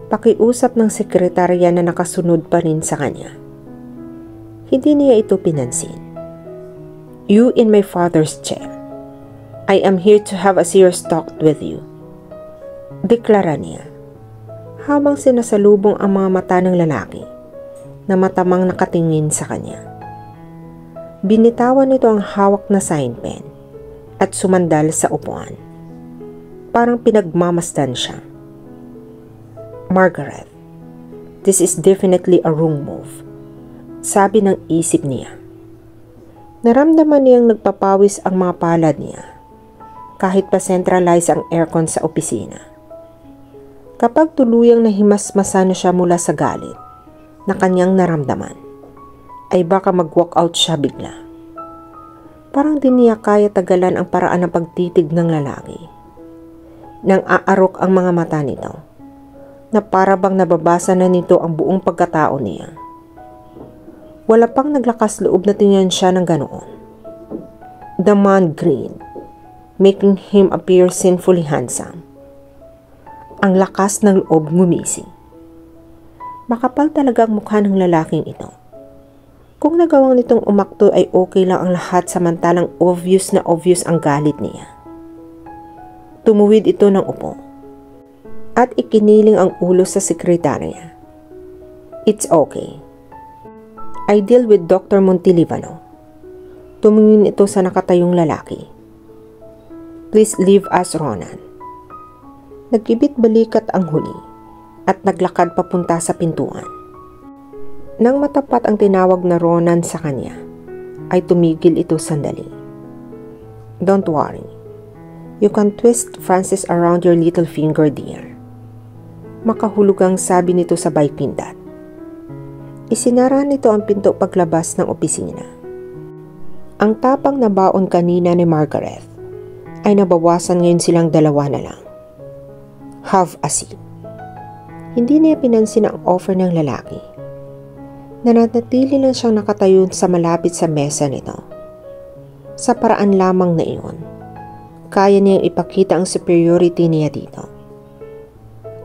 Pakiusap ng sekretarya na nakasunod pa rin sa kanya. Hindi niya ito pinansin. You in my father's chair. I am here to have a serious talk with you. Deklara niya, habang sinasalubong ang mga mata ng lalaki na matamang nakatingin sa kanya. Binitawan nito ang hawak na sign pen at sumandal sa upuan. Parang pinagmamasdan siya. Margaret, this is definitely a wrong move, sabi ng isip niya. Naramdaman niyang nagpapawis ang mga palad niya kahit pa centralize ang aircon sa opisina. Kapag tuluyang nahimasmasan siya mula sa galit na kanyang naramdaman, ay baka mag-walk out siya bigla. Parang di niya kaya tagalan ang paraan ng pagtitig ng lalaki. Nang aarok ang mga mata nito, na para bang nababasa na nito ang buong pagkatao niya. Wala pang naglakas loob na tingnan siya ng ganoon. The man grinned, making him appear sinfully handsome. Ang lakas ng loob ngumising. Makapal talaga ang mukha ng lalaking ito. Kung nagawang nitong umakto ay okay lang ang lahat samantalang obvious na obvious ang galit niya. Tumuwid ito ng upo at ikiniling ang ulo sa sekretarya. It's okay. I deal with Dr. Montelivano. Tumingin ito sa nakatayong lalaki. Please leave us, Ronan. Nagkibit balikat ang huli at naglakad papunta sa pintuan. Nang matapat ang tinawag na Ronan sa kanya, ay tumigil ito sandali. Don't worry. You can twist Francis around your little finger, dear. Makahulugang sabi nito sabay pindat. Isinara nito ang pinto paglabas ng opisina. Ang tapang na baon kanina ni Margaret ay nabawasan ngayon silang dalawa na lang. Have a seat. Hindi niya pinansin ang offer ng lalaki. Nanatili lang siyang nakatayo sa malapit sa mesa nito. Sa paraan lamang na iyon, kaya niyang ipakita ang superiority niya dito.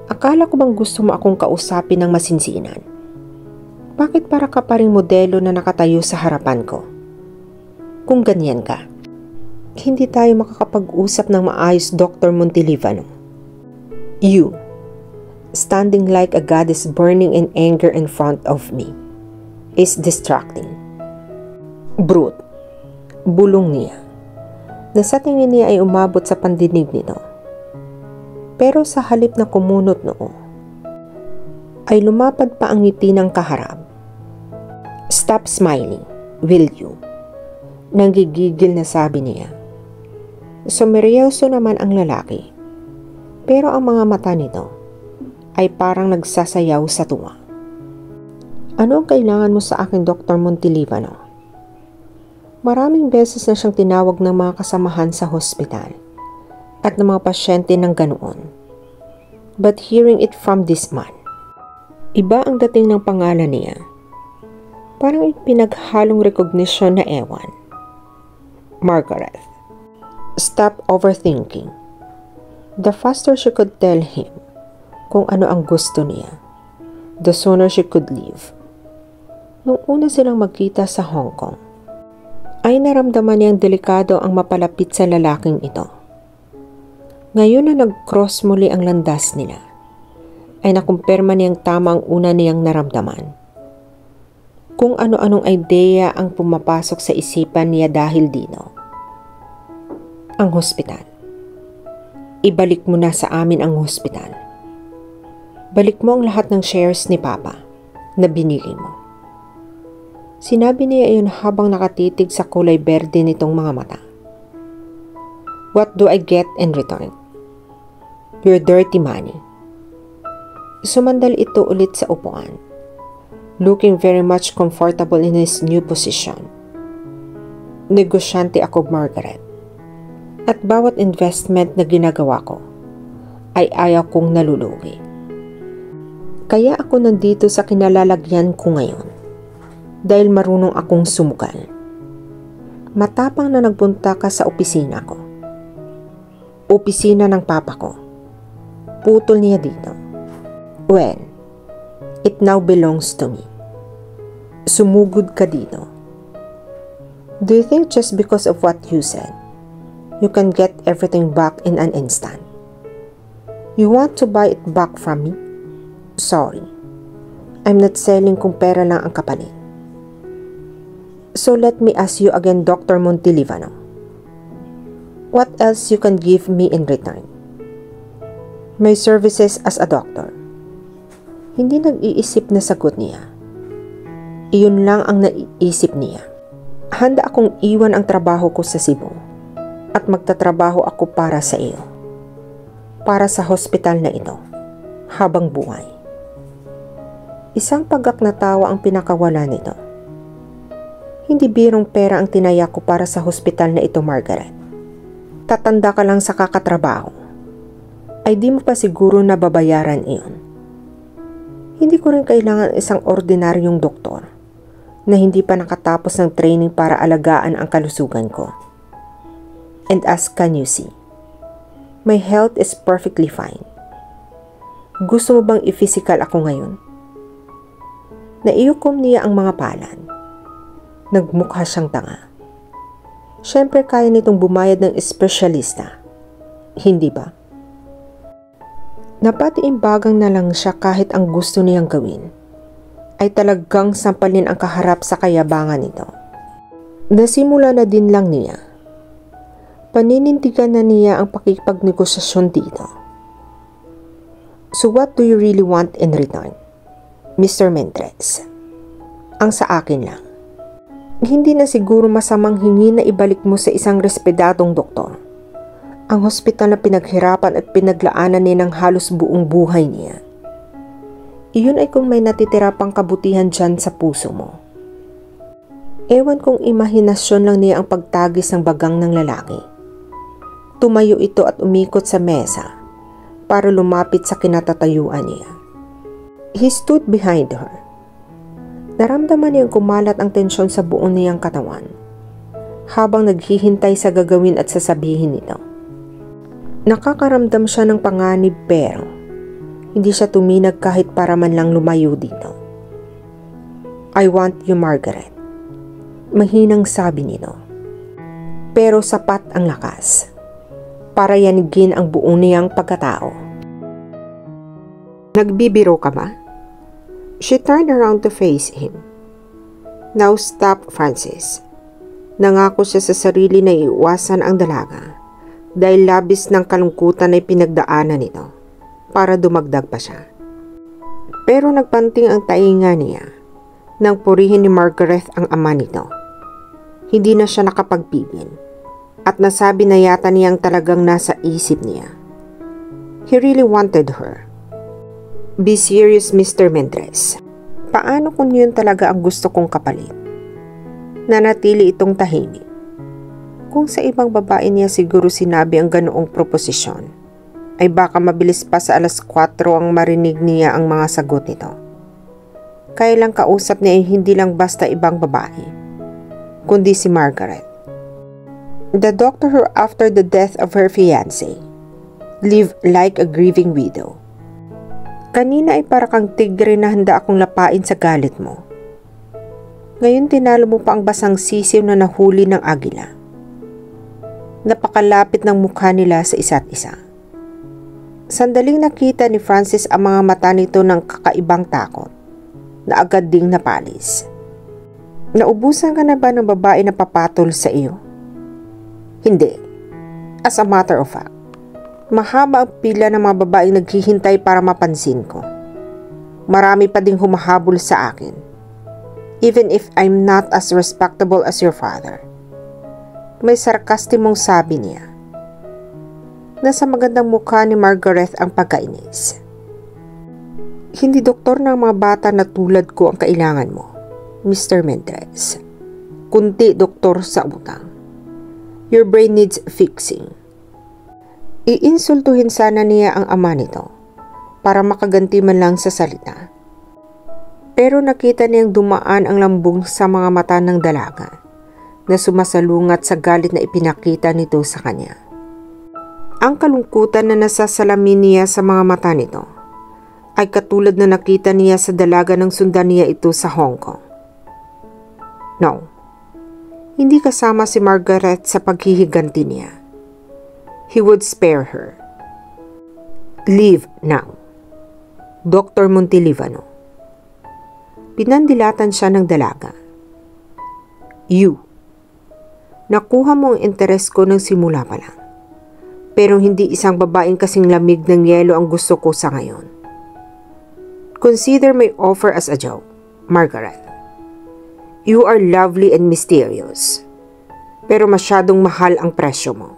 Akala ko bang gusto mo akong kausapin ng masinsinan? Bakit para ka pa ring modelo na nakatayo sa harapan ko? Kung ganyan ka, hindi tayo makakapag-usap ng maayos, Dr. Montalivano. You, standing like a goddess burning in anger in front of me, is distracting. Brute, bulong niya, na sa tingin niya ay umabot sa pandinig nito. Pero sa halip na kumunot noo, ay lumapad pa ang ngiti ng kaharap. Stop smiling, will you? Nanggigigil na sabi niya. Sumeryoso naman ang lalaki, pero ang mga mata nito ay parang nagsasayaw sa tuwa. Ano ang kailangan mo sa akin, Dr. Montalivano? Maraming beses na siyang tinawag ng mga kasamahan sa hospital at ng mga pasyente ng ganoon. But hearing it from this man, iba ang dating ng pangalan niya. Parang pinaghalong recognition na ewan. Margaret, stop overthinking. The faster she could tell him kung ano ang gusto niya, the sooner she could leave. Nung una silang magkita sa Hong Kong, ay naramdaman niyang delikado ang mapalapit sa lalaking ito. Ngayon na nag-cross muli ang landas nila, ay nakumpirma niyang tama ang una niyang naramdaman. Kung ano-anong ideya ang pumapasok sa isipan niya dahil dito. Ang hospital. Ibalik mo na sa amin ang hospital. Balik mo ang lahat ng shares ni Papa na binili mo. Sinabi niya iyon habang nakatitig sa kulay berde nitong mga mata. What do I get in return? Your dirty money. Sumandal ito ulit sa upuan, looking very much comfortable in his new position. Negosyante ako, Margaret. At bawat investment na ginagawa ko ay ayaw kong nalulugi. Kaya ako nandito sa kinalalagyan ko ngayon dahil marunong akong sumugal. Matapang na nagpunta ka sa opisina ko. Opisina ng papa ko. Putol niya dito. Well, it now belongs to me. Sumugod ka dito. Do you think just because of what you said, you can get everything back in an instant? You want to buy it back from me? Sorry. I'm not selling kung pera lang ang kapalit. So let me ask you again, Dr. Montalivano. What else you can give me in return? My services as a doctor. Hindi nag-iisip na sagot niya. Iyon lang ang naiisip niya. Handa akong iwan ang trabaho ko sa Cebu at magtatrabaho ako para sa iyo. Para sa hospital na ito, habang buhay. Isang pagak na tawa ang pinakawala nito. Hindi birong pera ang tinayak ko para sa hospital na ito, Margaret. Tatanda ka lang sa kakatrabaho. Ay di mo pa siguro na babayaran iyon. Hindi ko rin kailangan isang ordinaryong doktor na hindi pa nakatapos ng training para alagaan ang kalusugan ko. And as can you see, my health is perfectly fine. Gusto mo bang i-physical ako ngayon? Naiukom niya ang mga palad. Nagmukha siyang tanga. Siyempre kaya nitong bumayad ng espesyalista. Hindi ba? Napatiimbagang na lang siya kahit ang gusto niyang gawin ay talagang sampalin ang kaharap sa kayabangan nito. Nasimula na din lang niya. Paninindigan na niya ang pakikipagnegosasyon dito. So what do you really want in return, Mr. Mendrez? Ang sa akin lang. Hindi na siguro masamang hingi na ibalik mo sa isang respetadong doktor Ang hospital na pinaghirapan at pinaglaanan niya ng halos buong buhay niya. Iyon ay kung may natitira pang kabutihan dyan sa puso mo. Ewan kung imahinasyon lang niya ang pagtagis ng bagang ng lalaki. Tumayo ito at umikot sa mesa para lumapit sa kinatatayuan niya. He stood behind her. Naramdaman niyang kumalat ang tensyon sa buong niyang katawan habang naghihintay sa gagawin at sasabihin nito. Nakakaramdam siya ng panganib pero hindi siya tuminag kahit para man lang lumayo dito. I want you, Margaret. Mahinang sabi nito. Pero sapat ang lakas para yanigin ang buong niyang pagkatao. Nagbibiro ka ba? She turned around to face him. Now stop, Francis. Nangako siya sa sarili na iwasan ang dalaga dahil labis ng kalungkutan ay pinagdaanan nito para dumagdag pa siya. Pero nagpanting ang tainga niya nang purihin ni Margaret ang ama nito. Hindi na siya nakapagpigil at nasabi na yata niyang talagang nasa isip niya. He really wanted her. Be serious, Mr. Mendres. Paano kung yun talaga ang gusto kong kapalit? Nanatili itong tahimik. Kung sa ibang babae niya siguro sinabi ang ganoong proposisyon, ay baka mabilis pa sa 4:00 ang marinig niya ang mga sagot nito. Kaya lang kausap niya ay hindi lang basta ibang babae, kundi si Margaret. The doctor who after the death of her fiancé lived like a grieving widow. Kanina ay para kang tigre na handa akong lapain sa galit mo. Ngayon tinalo mo pa ang basang sisiw na nahuli ng agila. Napakalapit ng mukha nila sa isa't isa. Sandaling nakita ni Francis ang mga mata nito ng kakaibang takot na agad ding napalis. Naubusan ka na ba ng babae na papatol sa iyo? Hindi. As a matter of fact, mahaba ang pila ng mga babaeng naghihintay para mapansin ko. Marami pa ding humahabol sa akin. Even if I'm not as respectable as your father. May sarkastimong sabi niya. Nasa magandang mukha ni Margaret ang pagkainis. Hindi doktor ng mga bata na tulad ko ang kailangan mo, Mr. Mendres. Kunti doktor sa utang. Your brain needs fixing. Iinsultuhin sana niya ang ama nito para makaganti man lang sa salita. Pero nakita niyang dumaan ang lambong sa mga mata ng dalaga na sumasalungat sa galit na ipinakita nito sa kanya. Ang kalungkutan na nasasalamin niya sa mga mata nito ay katulad na nakita niya sa dalaga ng sundan niya ito sa Hong Kong. No, hindi kasama si Margaret sa paghihiganti niya. He would spare her. Leave now. Dr. Montelivano. Pinandilatan siya ng dalaga. You. Nakuha mo ang interes ko ng simula pa lang. Pero hindi isang babaeng kasing lamig ng yelo ang gusto ko sa ngayon. Consider my offer as a joke, Margaret. You are lovely and mysterious. Pero masyadong mahal ang presyo mo.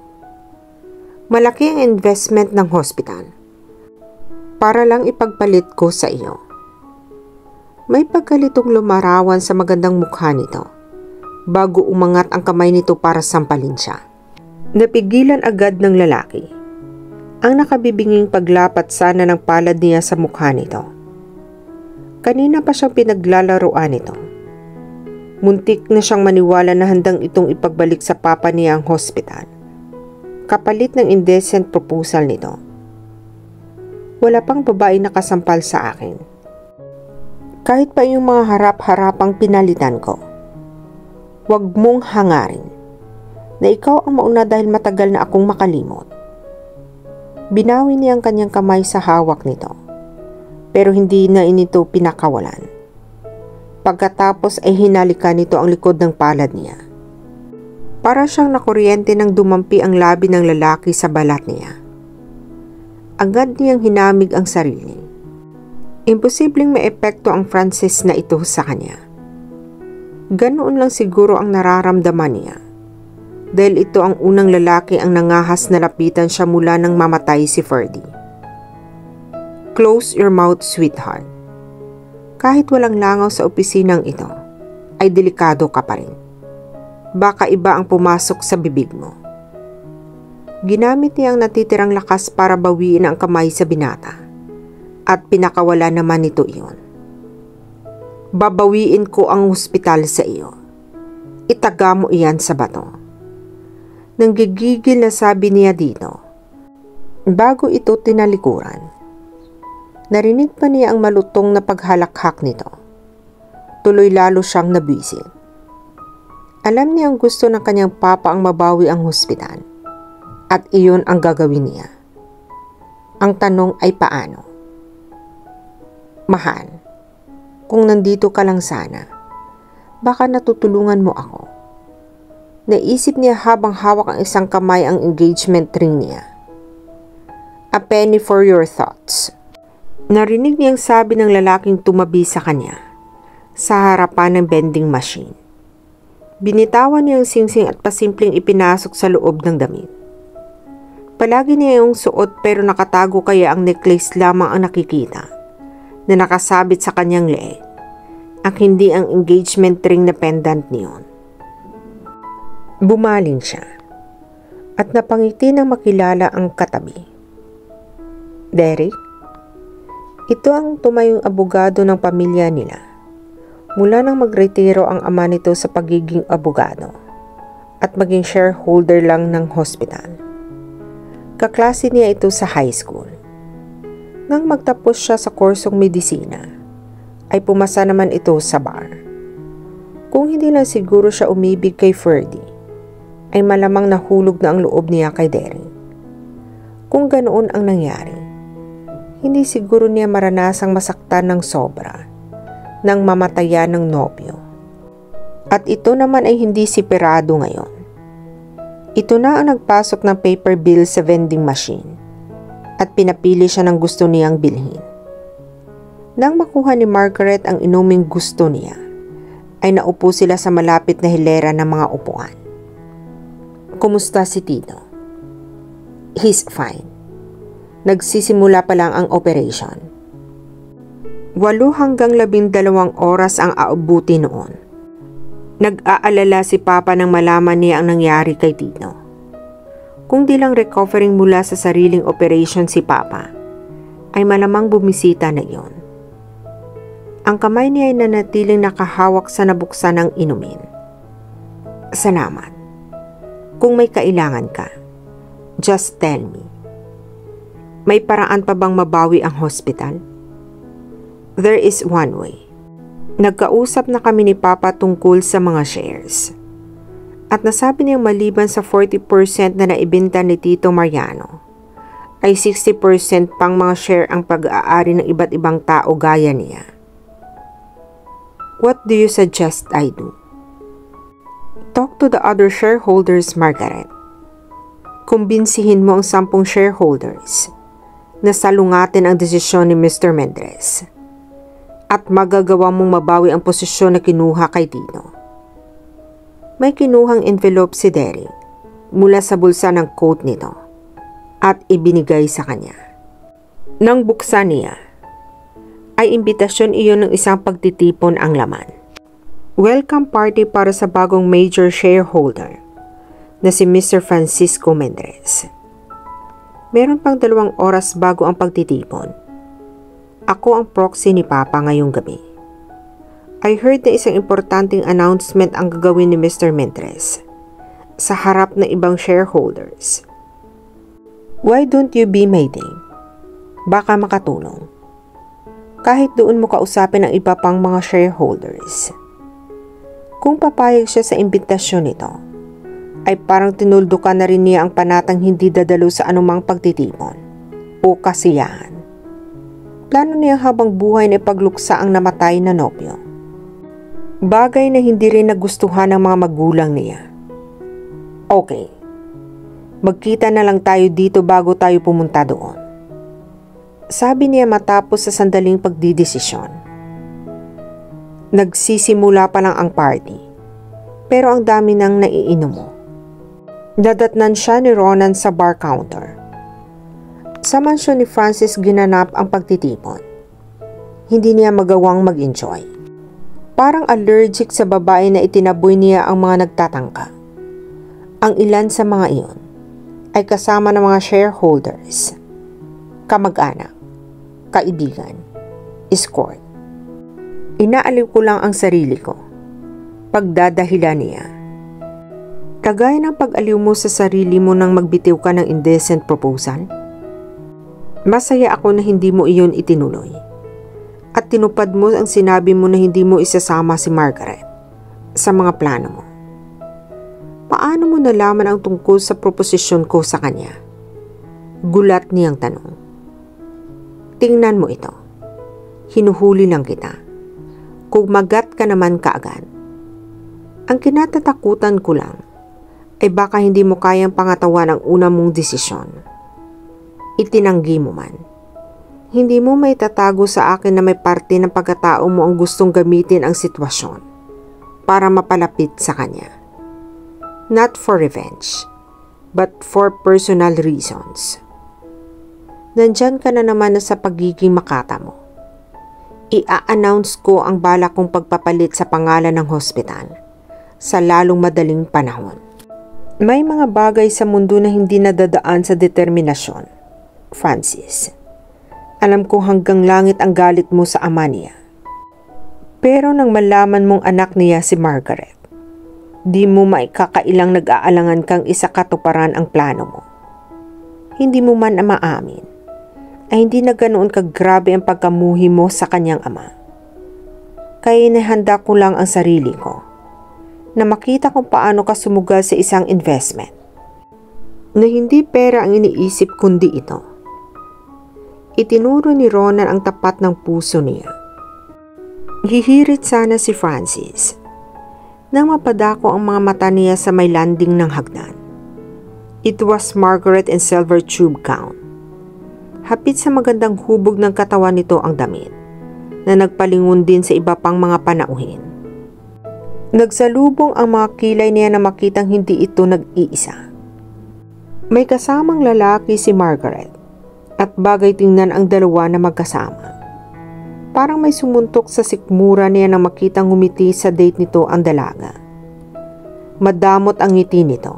Malaki ang investment ng hospital. Para lang ipagpalit ko sa iyo. May pagkalitong lumarawan sa magandang mukha nito bago umangat ang kamay nito para sampalin siya. Napigilan agad ng lalaki ang nakabibinging paglapat sana ng palad niya sa mukha nito. Kanina pa siyang pinaglalaroan nito. Muntik na siyang maniwala na handang itong ipagbalik sa papa niya ang hospital. Kapalit ng indecent proposal nito. Wala pang babae nakasampal sa akin. Kahit pa yung mga harap-harapang pinalitan ko. Huwag mong hangarin na ikaw ang mauna dahil matagal na akong makalimot. Binawi niya ang kanyang kamay sa hawak nito, pero hindi na inito pinakawalan. Pagkatapos ay hinalikan nito ang likod ng palad niya. Para siyang nakuryente nang dumampi ang labi ng lalaki sa balat niya. Agad niyang hinamig ang sarili. Imposibleng maepekto ang Francis na ito sa kanya. Ganoon lang siguro ang nararamdaman niya dahil ito ang unang lalaki ang nangahas na lapitan siya mula nang mamatay si Ferdy. Close your mouth, sweetheart. Kahit walang langaw sa opisinang ito, ay delikado ka pa rin. Baka iba ang pumasok sa bibig mo. Ginamit niya ang natitirang lakas para bawiin ang kamay sa binata at pinakawala naman nito iyon. Babawiin ko ang ospital sa iyo. Itaga mo iyan sa bato. Nanggigigil na sabi niya dito. Bago ito tinalikuran, narinig pa niya ang malutong na paghalakhak nito. Tuloy lalo siyang nabwisit. Alam niya ang gusto ng kanyang papa ang mabawi ang ospital. At iyon ang gagawin niya. Ang tanong ay paano? Mahal, kung nandito ka lang sana, baka natutulungan mo ako. Naisip niya habang hawak ang isang kamay ang engagement ring niya. A penny for your thoughts. Narinig niyang sabi ng lalaking tumabi sa kanya sa harapan ng vending machine. Binitawan niya ang singsing at pasimpleng ipinasok sa loob ng damit. Palagi niya yung suot pero nakatago kaya ang necklace lamang ang nakikita na nakasabit sa kanyang leeg at hindi ang engagement ring na pendant niyon. Bumaling siya at napangiti nang makilala ang katabi. Derek, ito ang tumayong abogado ng pamilya nila mula nang magretiro ang ama nito sa pagiging abogado at maging shareholder lang ng hospital. Kaklase niya ito sa high school. Nang magtapos siya sa kursong medisina, ay pumasa naman ito sa bar. Kung hindi lang siguro siya umibig kay Ferdy, ay malamang nahulog na ang loob niya kay Derek. Kung ganoon ang nangyari, hindi siguro niya maranasang masaktan ng sobra nang mamatayan ng nobyo. At ito naman ay hindi siperado ngayon. Ito na ang nagpasok ng paper bill sa vending machine at pinapili siya ng gusto niyang bilhin. Nang makuha ni Margaret ang inuming gusto niya, ay naupo sila sa malapit na hilera ng mga upuan. Kumusta si Tito? He's fine. Nagsisimula pa lang ang operation. 8 hanggang 12 oras ang aabuti noon. Nag-aalala si Papa nang malaman niya ang nangyari kay Tito. Kung di lang recovering mula sa sariling operation si Papa, ay malamang bumisita na iyon. Ang kamay niya ay nanatiling nakahawak sa nabuksan ng inumin. Salamat. Kung may kailangan ka, just tell me. May paraan pa bang mabawi ang hospital? There is one way. Nagkausap na kami ni Papa tungkol sa mga shares. At nasabi niyang maliban sa 40% na naibenta ni Tito Mariano, ay 60% pang mga share ang pag-aari ng iba't ibang tao gaya niya. What do you suggest I do? Talk to the other shareholders, Margaret. Kumbinsihin mo ang 10 shareholders na salungatin ang desisyon ni Mr. Mendres. At magagawa mong mabawi ang posisyon na kinuha kay Tito. May kinuhang envelope si Derek mula sa bulsa ng coat nito at ibinigay sa kanya. Nang buksan niya, ay imbitasyon iyon ng isang pagtitipon ang laman. Welcome party para sa bagong major shareholder na si Mr. Francisco Mendres. Meron pang 2 oras bago ang pagtitipon. Ako ang proxy ni Papa ngayong gabi. I heard na isang importanteng announcement ang gagawin ni Mr. Mendres sa harap ng ibang shareholders. Why don't you be my date? Baka makatulong. Kahit doon mo kausapin ang iba pang mga shareholders. Kung papayag siya sa imbitasyon nito, ay parang tinuldukan na rin niya ang panatang hindi dadalo sa anumang pagtitipon o kasiyahan. Plano niya habang buhay na ipagluksa ang namatay na nobyo. Bagay na hindi rin nagustuhan ng mga magulang niya. Okay, magkita na lang tayo dito bago tayo pumunta doon. Sabi niya matapos sa sandaling pagdidesisyon. Nagsisimula pa lang ang party, pero ang dami nang naiinom mo. Nadatnan siya ni Ronan sa bar counter. Sa mansyon ni Francis ginanap ang pagtitipon. Hindi niya magawang mag-enjoy. Parang allergic sa babae na itinaboy niya ang mga nagtatangka. Ang ilan sa mga iyon ay kasama ng mga shareholders, kamag-anak, kaibigan, escort. Inaaliw ko lang ang sarili ko. Pagdadahilan niya. Kagaya ng pag-aliw mo sa sarili mo nang magbitiw ka ng indecent proposal. Masaya ako na hindi mo iyon itinuloy. At tinupad mo ang sinabi mo na hindi mo isasama si Margaret sa mga plano mo. Paano mo nalaman ang tungkol sa proposisyon ko sa kanya? Gulat niyang tanong. Tingnan mo ito. Hinuhuli lang kita. Kumagat ka naman kaagad. Ang kinatatakutan ko lang ay baka hindi mo kayang pangatawan ang una mong desisyon. Itinanggi mo man. Hindi mo may tatago sa akin na may parte ng pagkatao mo ang gustong gamitin ang sitwasyon para mapalapit sa kanya. Not for revenge, but for personal reasons. Nandyan ka na naman sa pagiging makata mo. I-a-announce ko ang balak kong pagpapalit sa pangalan ng hospital sa lalong madaling panahon. May mga bagay sa mundo na hindi nadadaan sa determinasyon, Francis. Alam ko hanggang langit ang galit mo sa ama niya. Pero nang malaman mong anak niya si Margaret, di mo maikakailang nag-aalangan kang isa katuparan ang plano mo. Hindi mo man maamin, ay hindi na ganoon kagrabe ang pagkamuhi mo sa kanyang ama. Kaya inihanda ko lang ang sarili ko na makita kung paano ka sumugal sa isang investment na hindi pera ang iniisip kundi ito. Itinuro ni Ronan ang tapat ng puso niya. Hihirit sana si Francis nang mapadako ang mga mata niya sa may landing ng hagdan. It was Margaret in silver tube gown. Hapit sa magandang hubog ng katawan nito ang damit na nagpalingon din sa iba pang mga panauhin. Nagsalubong ang mga kilay niya na makitang hindi ito nag-iisa. May kasamang lalaki si Margaret at bagay tingnan ang dalawa na magkasama. Parang may sumuntok sa sikmura niya nang makitang ngumiti sa date nito ang dalaga. Madamot ang ngiti nito.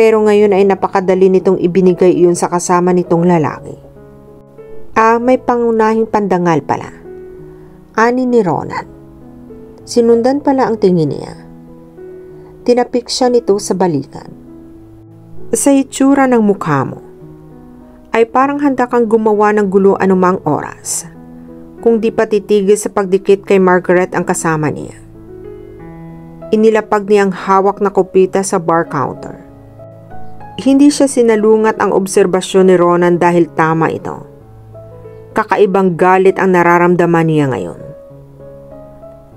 Pero ngayon ay napakadali nitong ibinigay iyon sa kasama nitong lalaki. May pangunahing pandangal pala. Ani ni Ronan. Sinundan pala ang tingin niya. Tinapik siya nito sa balikan. Sa itsura ng mukha mo, ay parang handa kang gumawa ng gulo anumang oras, kung di pa titigil sa pagdikit kay Margaret ang kasama niya. Inilapag niyang hawak na kopita sa bar counter. Hindi siya sinalungat ang obserbasyon ni Ronan dahil tama ito. Kakaibang galit ang nararamdaman niya ngayon.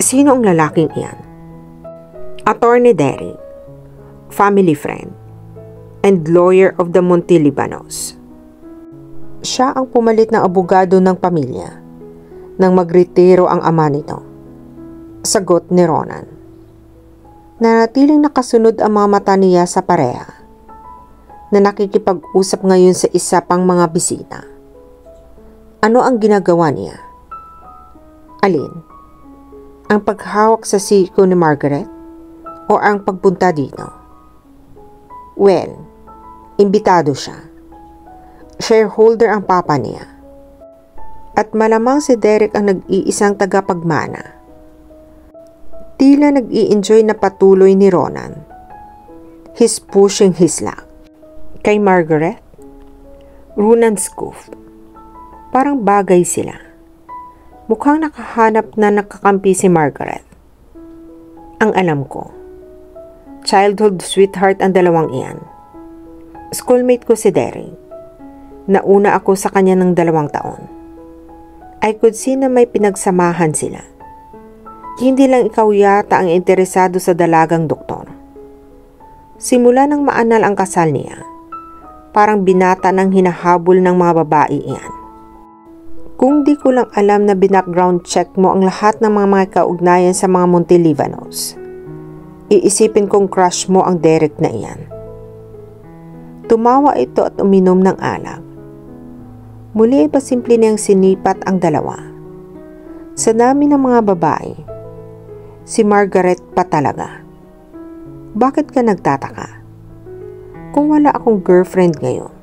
Sino ang lalaking iyan? Attorney Derek, family friend, and lawyer of the Montilibanos. Siya ang pumalit na abogado ng pamilya nang magretiro ang ama nito. Sagot ni Ronan. Nanatiling nakasunod ang mga mata niya sa pareha na nakikipag-usap ngayon sa isa pang mga bisita. Ano ang ginagawa niya? Alin? Ang paghawak sa siko ni Margaret o ang pagpunta dito? Well, imbitado siya. Shareholder ang papa niya. At malamang si Derek ang nag-iisang tagapagmana. Tila nag-i-enjoy na patuloy ni Ronan. He's pushing his luck. Kay Margaret, Ronan Scoof. Parang bagay sila. Mukhang nakahanap na nakakampi si Margaret. Ang alam ko, childhood sweetheart ang dalawang iyan. Schoolmate ko si Derek. Nauna ako sa kanya ng 2 taon. I could see na may pinagsamahan sila. Hindi lang ikaw yata ang interesado sa dalagang doktor. Simula nang maanal ang kasal niya, parang binata ng hinahabol ng mga babae iyan. Kung di ko lang alam na binackground check mo ang lahat ng mga kaugnayan sa mga Montilibanos, iisipin kong crush mo ang Derek na iyan. Tumawa ito at uminom ng alak. Muli ay pasimple niyang sinipat ang dalawa. Sa dami ng mga babae, si Margaret pa talaga. Bakit ka nagtataka? Kung wala akong girlfriend ngayon,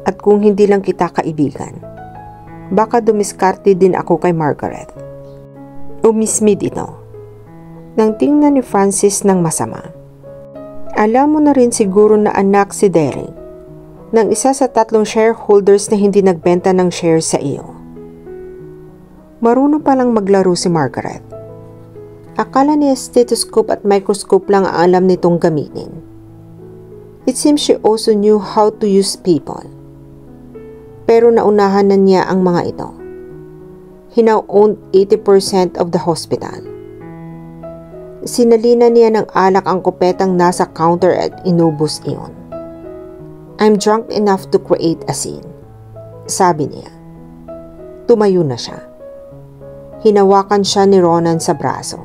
at kung hindi lang kita kaibigan, baka dumiskarte din ako kay Margaret. Umismid ito. Nang tingnan ni Francis ng masama. Alam mo na rin siguro na anak si Derek ng isa sa 3 shareholders na hindi nagbenta ng shares sa iyo. Marunong palang maglaro si Margaret. Akala niya stethoscope at microscope lang ang alam nitong gamitin. It seems she also knew how to use people. Pero naunahan na niya ang mga ito. He now owned 80% of the hospital. Sinalina niya ng alak ang kupetang nasa counter at inubos iyon. I'm drunk enough to create a scene, sabi niya. Tumayo na siya. Hinawakan siya ni Ronan sa braso.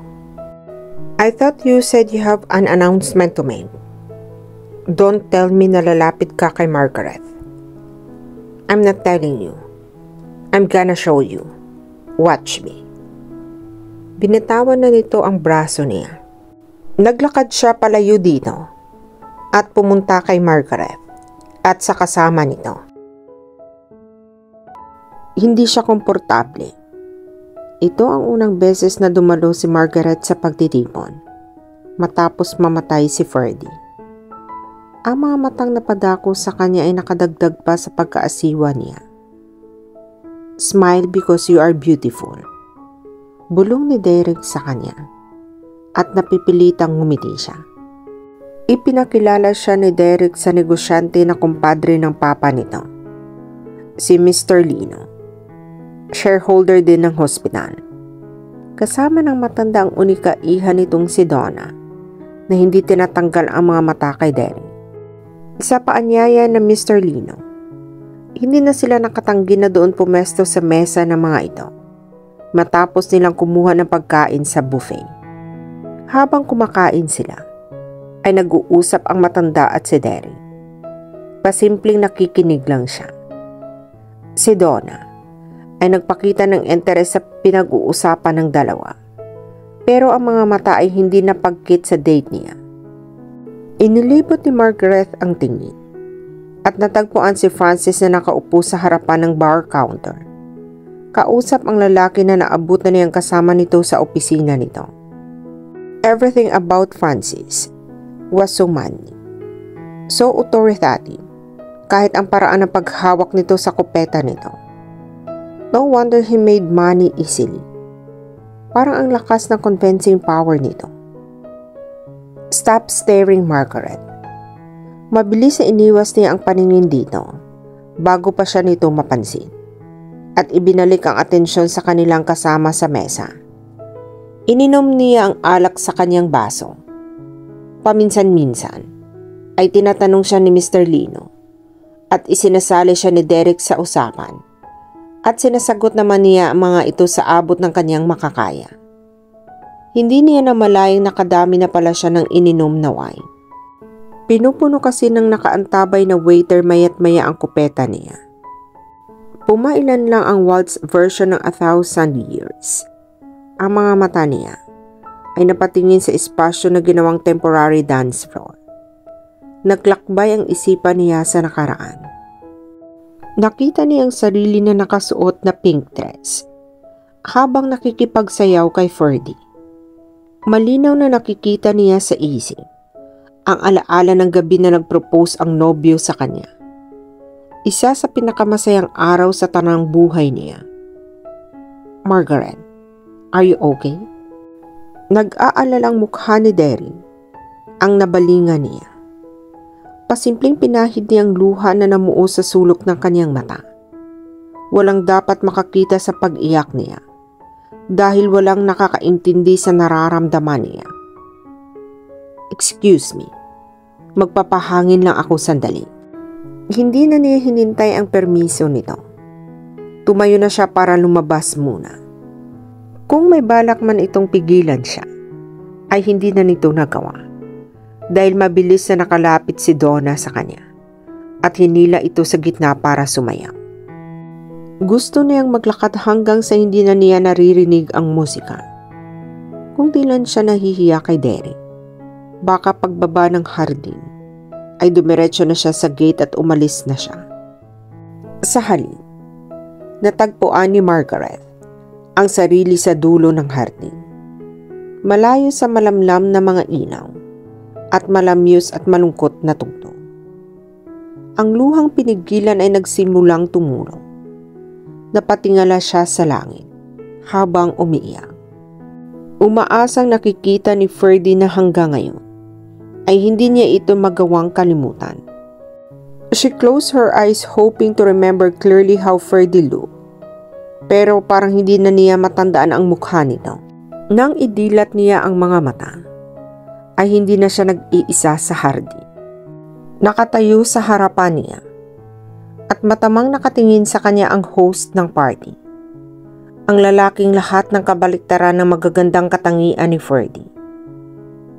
I thought you said you have an announcement to make. Don't tell me na lalapit ka kay Margaret. I'm not telling you. I'm gonna show you. Watch me. Binitawan na nito ang braso niya. Naglakad siya palayo dito at pumunta kay Margaret at sa kasama nito. Hindi siya komportable. Ito ang unang beses na dumalo si Margaret sa pagtitipon matapos mamatay si Ferdy. Ang mga matang napadako sa kanya ay nakadagdag pa sa pagkaasiwa niya. Smile because you are beautiful. Bulong ni Derek sa kanya at napipilitang ngumiti siya. Ipinakilala siya ni Derek sa negosyante na kumpadre ng papa nito, si Mr. Lino, shareholder din ng hospital. Kasama ng matanda ang unika iha nitong si Donna na hindi tinatanggal ang mga mata kay Derek. Sa paanyaya ng Mr. Lino, hindi na sila nakatanggi na doon pumesto sa mesa ng mga ito matapos nilang kumuha ng pagkain sa buffet. Habang kumakain sila, ay nag-uusap ang matanda at si Derek. Pasimpleng nakikinig lang siya. Si Donna ay nagpakita ng interes sa pinag-uusapan ng dalawa, pero ang mga mata ay hindi napagkit sa date niya. Inilibot ni Margaret ang tingin at natagpuan si Francis na nakaupo sa harapan ng bar counter. Kausap ang lalaki na naabutan niyang kasama nito sa opisina nito. Everything about Francis was so manly, so authoritative, kahit ang paraan ng paghawak nito sa kopeta nito. No wonder he made money easily. Parang ang lakas ng convincing power nito. Stop staring, Margaret. Mabilis na iniwas niya ang paningin dito bago pa siya nito mapansin at ibinalik ang atensyon sa kanilang kasama sa mesa. Ininom niya ang alak sa kanyang baso. Paminsan-minsan ay tinatanong siya ni Mr. Lino at isinasali siya ni Derek sa usapan at sinasagot naman niya ang mga ito sa abot ng kanyang makakaya. Hindi niya namalayang nakadami na pala siya ng ininom na wine. Pinupuno kasi ng nakaantabay na waiter mayat maya ang kupeta niya. Pumailan lang ang waltz version ng 1,000 Years. Ang mga mata niya ay napatingin sa espasyo na ginawang temporary dance floor. Naglakbay ang isipan niya sa nakaraan. Nakita niya ang sarili na nakasuot na pink dress habang nakikipagsayaw kay Ferdy. Malinaw na nakikita niya sa isip ang alaala ng gabi na nagpropose ang nobyo sa kanya. Isa sa pinakamasayang araw sa tanang buhay niya. Margaret, are you okay? Nag-aalalang mukha ni Derry ang nabalingan niya. Pasimpleng pinahid niyang luha na namuo sa sulok ng kanyang mata. Walang dapat makakita sa pag-iyak niya dahil walang nakakaintindi sa nararamdaman niya. Excuse me, magpapahangin lang ako sandali. Hindi na niya hinintay ang permiso nito. Tumayo na siya para lumabas muna. Kung may balak man itong pigilan siya, ay hindi na nito nagawa. Dahil mabilis na nakalapit si Donna sa kanya at hinila ito sa gitna para sumayaw. Gusto niyang maglakad hanggang sa hindi na niya naririnig ang musika. Kung di lang siya nahihiya kay Derek, baka pagbaba ng hardin ay dumiretso na siya sa gate at umalis na siya. Sa halip, natagpuan ni Margaret ang sarili sa dulo ng hardin. Malayo sa malamlam na mga ilaw at malamyos at malungkot na tugtog. Ang luhang pinigilan ay nagsimulang tumulong. Napatingala siya sa langit habang umiiyak. Umaasang nakikita ni Ferdy na hanggang ngayon ay hindi niya ito magawang kalimutan. She closed her eyes hoping to remember clearly how Ferdy looked. Pero parang hindi na niya matandaan ang mukha nito. Nang idilat niya ang mga mata, ay hindi na siya nag-iisa sa hardin. Nakatayo sa harapan niya at matamang nakatingin sa kanya ang host ng party. Ang lalaking lahat ng kabaliktaran ng magagandang katangian ni Ferdy.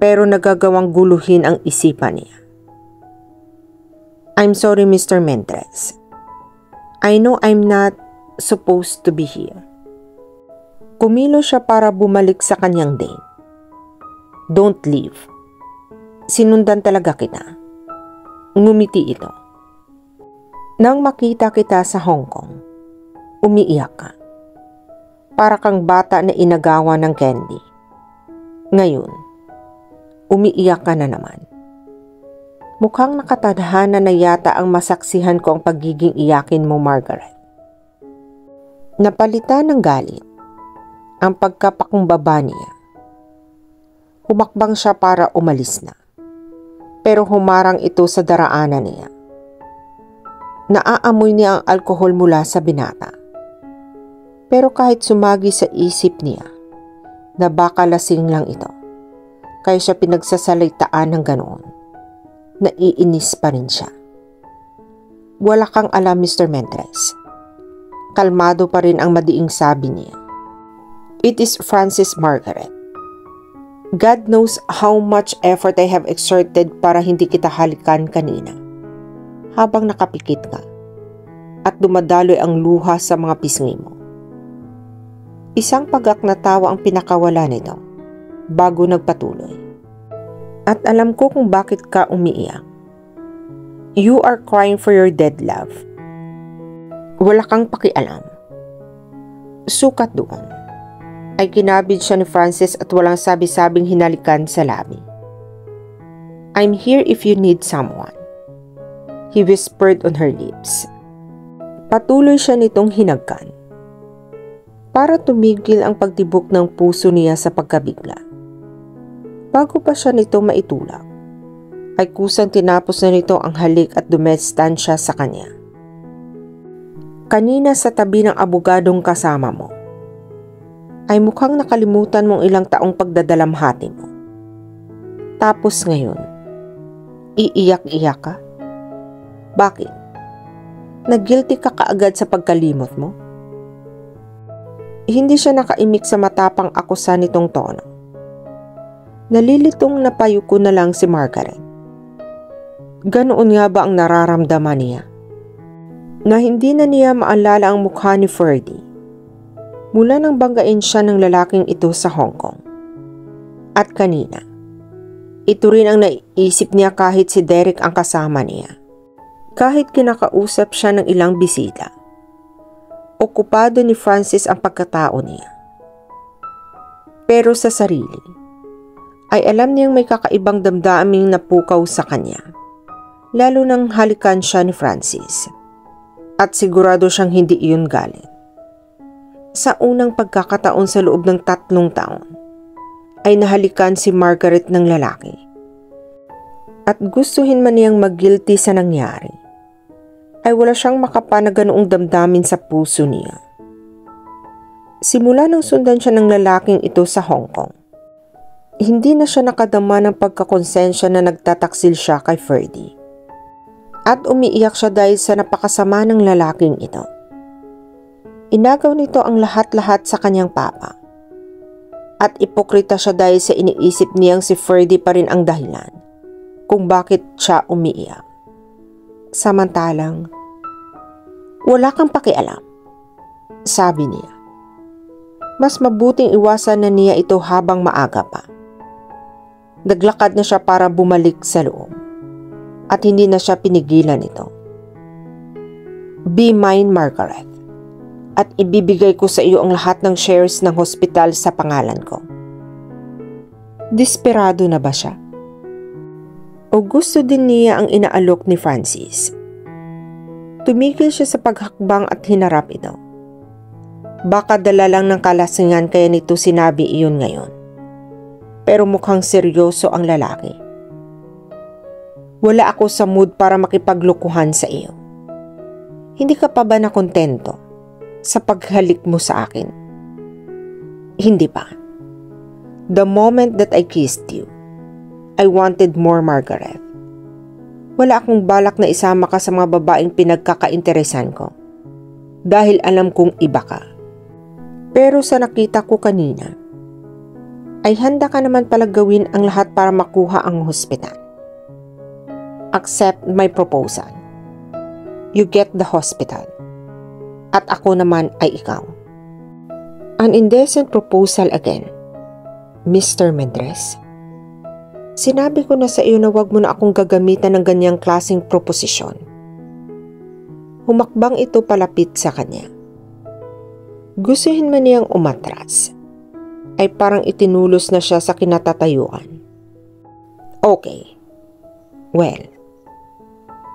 Pero nagagawang guluhin ang isipan niya. I'm sorry, Mr. Mendres. I know I'm not supposed to be here. Kumilo siya para bumalik sa kanyang date. Don't leave. Sinundan talaga kita. Ngumiti ito. Nang makita kita sa Hong Kong, umiiyak ka. Para kang bata na inagawa ng candy. Ngayon, umiiyak ka na naman. Mukhang nakatadhana na yata ang masaksihan ko ang pagiging iyakin mo, Margaret. Napalitan ng galit ang pagkapakumbaba niya. Humakbang siya para umalis na. Pero humarang ito sa daraanan niya. Naaamoy niya ang alkohol mula sa binata. Pero kahit sumagi sa isip niya na baka lasing lang ito, kaya siya pinagsasalitaan ng ganoon, naiinis pa rin siya. Wala kang alam, Mr. Mendres. Kalmado pa rin ang madiing sabi niya. It is Francis, Margaret. God knows how much effort I have exerted para hindi kita halikan kanina. Habang nakapikit ka at dumadaloy ang luha sa mga pisngi mo. Isang pagak na tawa ang pinakawala nito bago nagpatuloy. At alam ko kung bakit ka umiiyak. You are crying for your dead love. Wala kang pakialam. Sukat doon ay kinabig siya ni Francis at walang sabi-sabing hinalikan sa labi. I'm here if you need someone. He whispered on her lips. Patuloy siya nitong hinagkan. Para tumigil ang pagtibok ng puso niya sa pagkabigla. Bago pa siya nito maitulak, ay kusang tinapos na nito ang halik at dumestansya sa kanya. Kanina sa tabi ng abogadong kasama mo, ay mukhang nakalimutan mong ilang taong pagdadalamhati mo. Tapos ngayon, iiyak-iyak ka? Bakit? Nag-guilty ka kaagad sa pagkalimot mo? Hindi siya nakaimik sa matapang akusa nitong tono. Nalilitong napayuko na lang si Margaret. Ganoon nga ba ang nararamdaman niya? Na hindi na niya maalala ang mukha ni Ferdy mula nang banggain siya ng lalaking ito sa Hong Kong. At kanina, ito rin ang naisip niya kahit si Derek ang kasama niya. Kahit kinakausap siya ng ilang bisita, okupado ni Francis ang pagkatao niya. Pero sa sarili, ay alam niyang may kakaibang damdaming napukaw sa kanya, lalo nang halikan siya ni Francis. At sigurado siyang hindi iyon galit. Sa unang pagkakataon sa loob ng 3 taon, ay nahalikan si Margaret ng lalaki. At gustuhin man niyang mag-guilty sa nangyari, ay wala siyang makapa na ganoong damdamin sa puso niya. Simula nang sundan siya ng lalaking ito sa Hong Kong, hindi na siya nakadama ng pagkakonsensya na nagtataksil siya kay Ferdy. At umiiyak siya dahil sa napakasama ng lalaking ito. Inagaw nito ang lahat-lahat sa kanyang papa. At ipokrita siya dahil sa iniisip niyang si Ferdy pa rin ang dahilan kung bakit siya umiiyak. Samantalang, wala kang pakialam, sabi niya. Mas mabuting iwasan na niya ito habang maaga pa. Naglakad na siya para bumalik sa loob at hindi na siya pinigilan ito. Be mine, Margaret, at ibibigay ko sa iyo ang lahat ng shares ng hospital sa pangalan ko. Desperado na ba siya? O gusto din niya ang inaalok ni Francis? Tumigil siya sa paghakbang at hinarap ito. Baka dala lang ng kalasingan kaya nito sinabi iyon ngayon. Pero mukhang seryoso ang lalaki. Wala ako sa mood para makipaglukuhan sa iyo. Hindi ka pa ba nakontento sa paghalik mo sa akin? Hindi pa. The moment that I kissed you, I wanted more, Margaret. Wala akong balak na isama ka sa mga babaeng pinagkakainteresan ko dahil alam kong iba ka. Pero sa nakita ko kanina, ay handa ka naman pala gawin ang lahat para makuha ang hospital. Accept my proposal. You get the hospital. At ako naman ay ikaw. An indecent proposal again, Mr. Medres. Sinabi ko na sa iyo na wag mo na akong gagamitan ng ganyang klaseng proposisyon. Humakbang ito palapit sa kanya. Gustuhin man niyang umatras, ay parang itinulos na siya sa kinatatayuan. Okay. Well,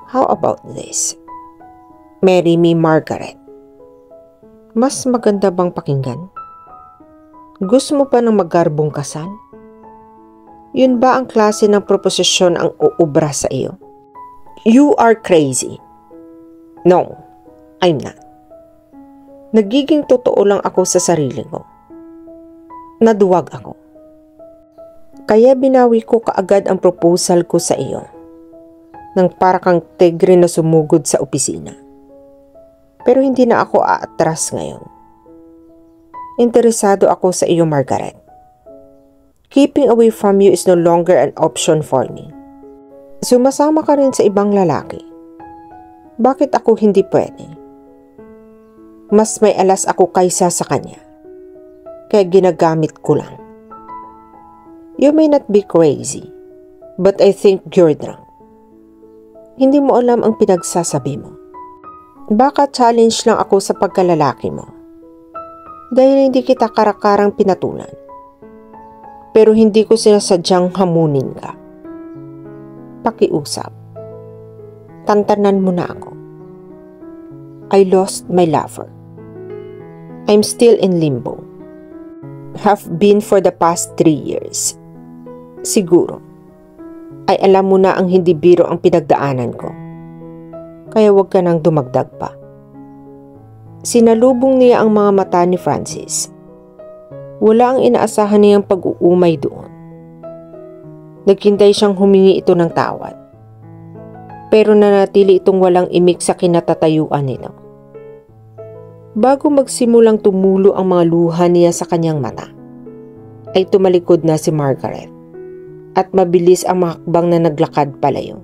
how about this? Marry me, Margaret. Mas maganda bang pakinggan? Gusto mo pa ng magarbong kasal? Yun ba ang klase ng proposisyon ang uubra sa iyo? You are crazy. No, I'm not. Nagiging totoo lang ako sa sarili ko. Naduwag ako. Kaya binawi ko kaagad ang proposal ko sa iyo. Nang para kang tigre na sumugod sa opisina. Pero hindi na ako aatras ngayon. Interesado ako sa iyo, Margaret. Keeping away from you is no longer an option for me. Sumasama ka rin sa ibang lalaki. Bakit ako hindi pwede? Mas may alas ako kaysa sa kanya. Kaya ginagamit ko lang. You may not be crazy, but I think you're drunk. Hindi mo alam ang pinagsasabi mo. Baka challenge lang ako sa pagkalalaki mo. Dahil hindi kita karakarang pinatulan. Pero hindi ko sinasadyang hamunin ka. Pakiusap. Tantanan mo na ako. I lost my lover. I'm still in limbo. Have been for the past 3 years. Siguro, ay alam mo na ang hindi biro ang pinagdaanan ko. Kaya huwag ka nang dumagdag pa. Sinalubong niya ang mga mata ni Francis. Wala ang inaasahan niyang pag-uumay doon. Naghintay siyang humingi ito ng tawad. Pero nanatili itong walang imik sa kinatatayuan nito. Bago magsimulang tumulo ang mga luha niya sa kanyang mata, ay tumalikod na si Margaret at mabilis ang mga hakbang na naglakad palayo.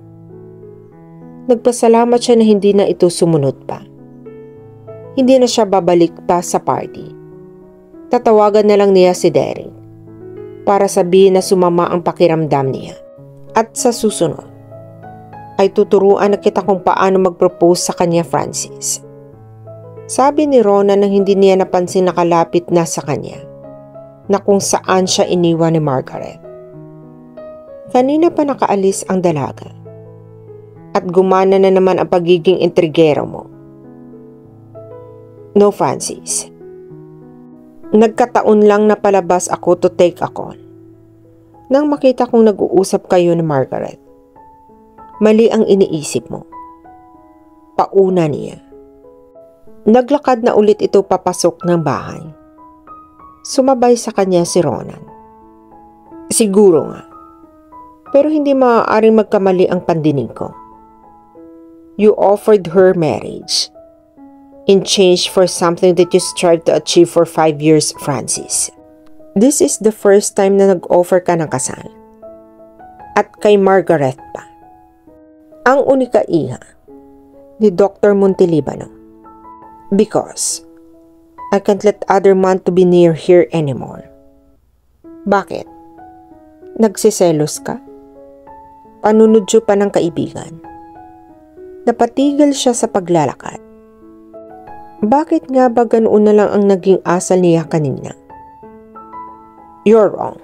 Nagpasalamat siya na hindi na ito sumunod pa. Hindi na siya babalik pa sa party. Tatawagan na lang niya si Derek para sabihin na sumama ang pakiramdam niya. At sa susunod, ay tuturuan na kita kung paano mag-propose sa kanya, Francis. Sabi ni Rona nang hindi niya napansin nakalapit na sa kanya na kung saan siya iniwan ni Margaret. Kanina pa nakaalis ang dalaga at gumana na naman ang pagiging intrigero mo. No, Francis. Nagkataon lang na palabas ako to take a call. Nang makita kong nag-uusap kayo ni Margaret, mali ang iniisip mo. Pauna niya. Naglakad na ulit ito papasok ng bahay. Sumabay sa kanya si Ronan. Siguro nga. Pero hindi maaaring magkamali ang pandinig ko. You offered her marriage in change for something that you strived to achieve for 5 years, Francis. This is the first time na nag-offer ka ng kasal. At kay Margaret pa. Ang unika iha ni Dr. Montelibano. Because I can't let other man to be near here anymore. Bakit? Nagsiselos ka? Panunodyo pa ng kaibigan. Napatigil siya sa paglalakad. Bakit nga ba ganoon na lang ang naging asal niya kanina? You're wrong.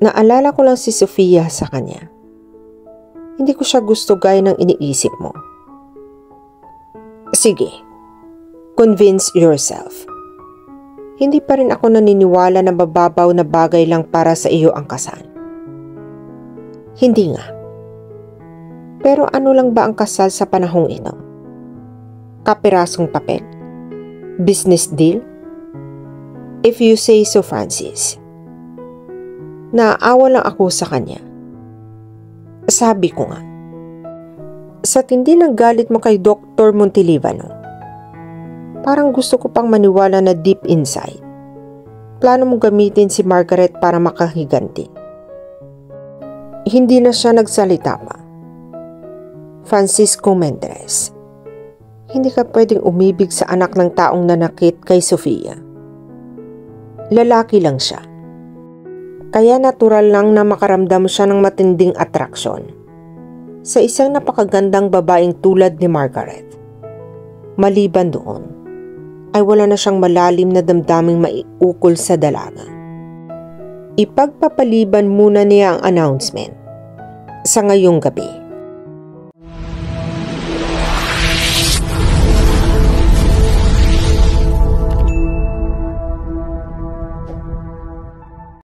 Naalala ko lang si Sofia sa kanya. Hindi ko siya gusto gaya ng iniisip mo. Sige, convince yourself. Hindi pa rin ako naniniwala na mababaw na bagay lang para sa iyo ang kasal. Hindi nga. Pero ano lang ba ang kasal sa panahong ito? Kapirasong papel? Business deal? If you say so, Francis. Naaawa lang ako sa kanya. Sabi ko nga, sa tindi ng galit mo kay Dr. Montelibano, parang gusto ko pang maniwala na deep inside, plano mo gamitin si Margaret para makahiganti. Hindi na siya nagsalita pa. Francisco Mendres, hindi ka pwedeng umibig sa anak ng taong nanakit kay Sofia. Lalaki lang siya. Kaya natural lang na makaramdam siya ng matinding atraksyon sa isang napakagandang babaeng tulad ni Margaret. Maliban doon, ay wala na siyang malalim na damdaming maiukol sa dalaga. Ipagpapaliban muna niya ang announcement sa ngayong gabi.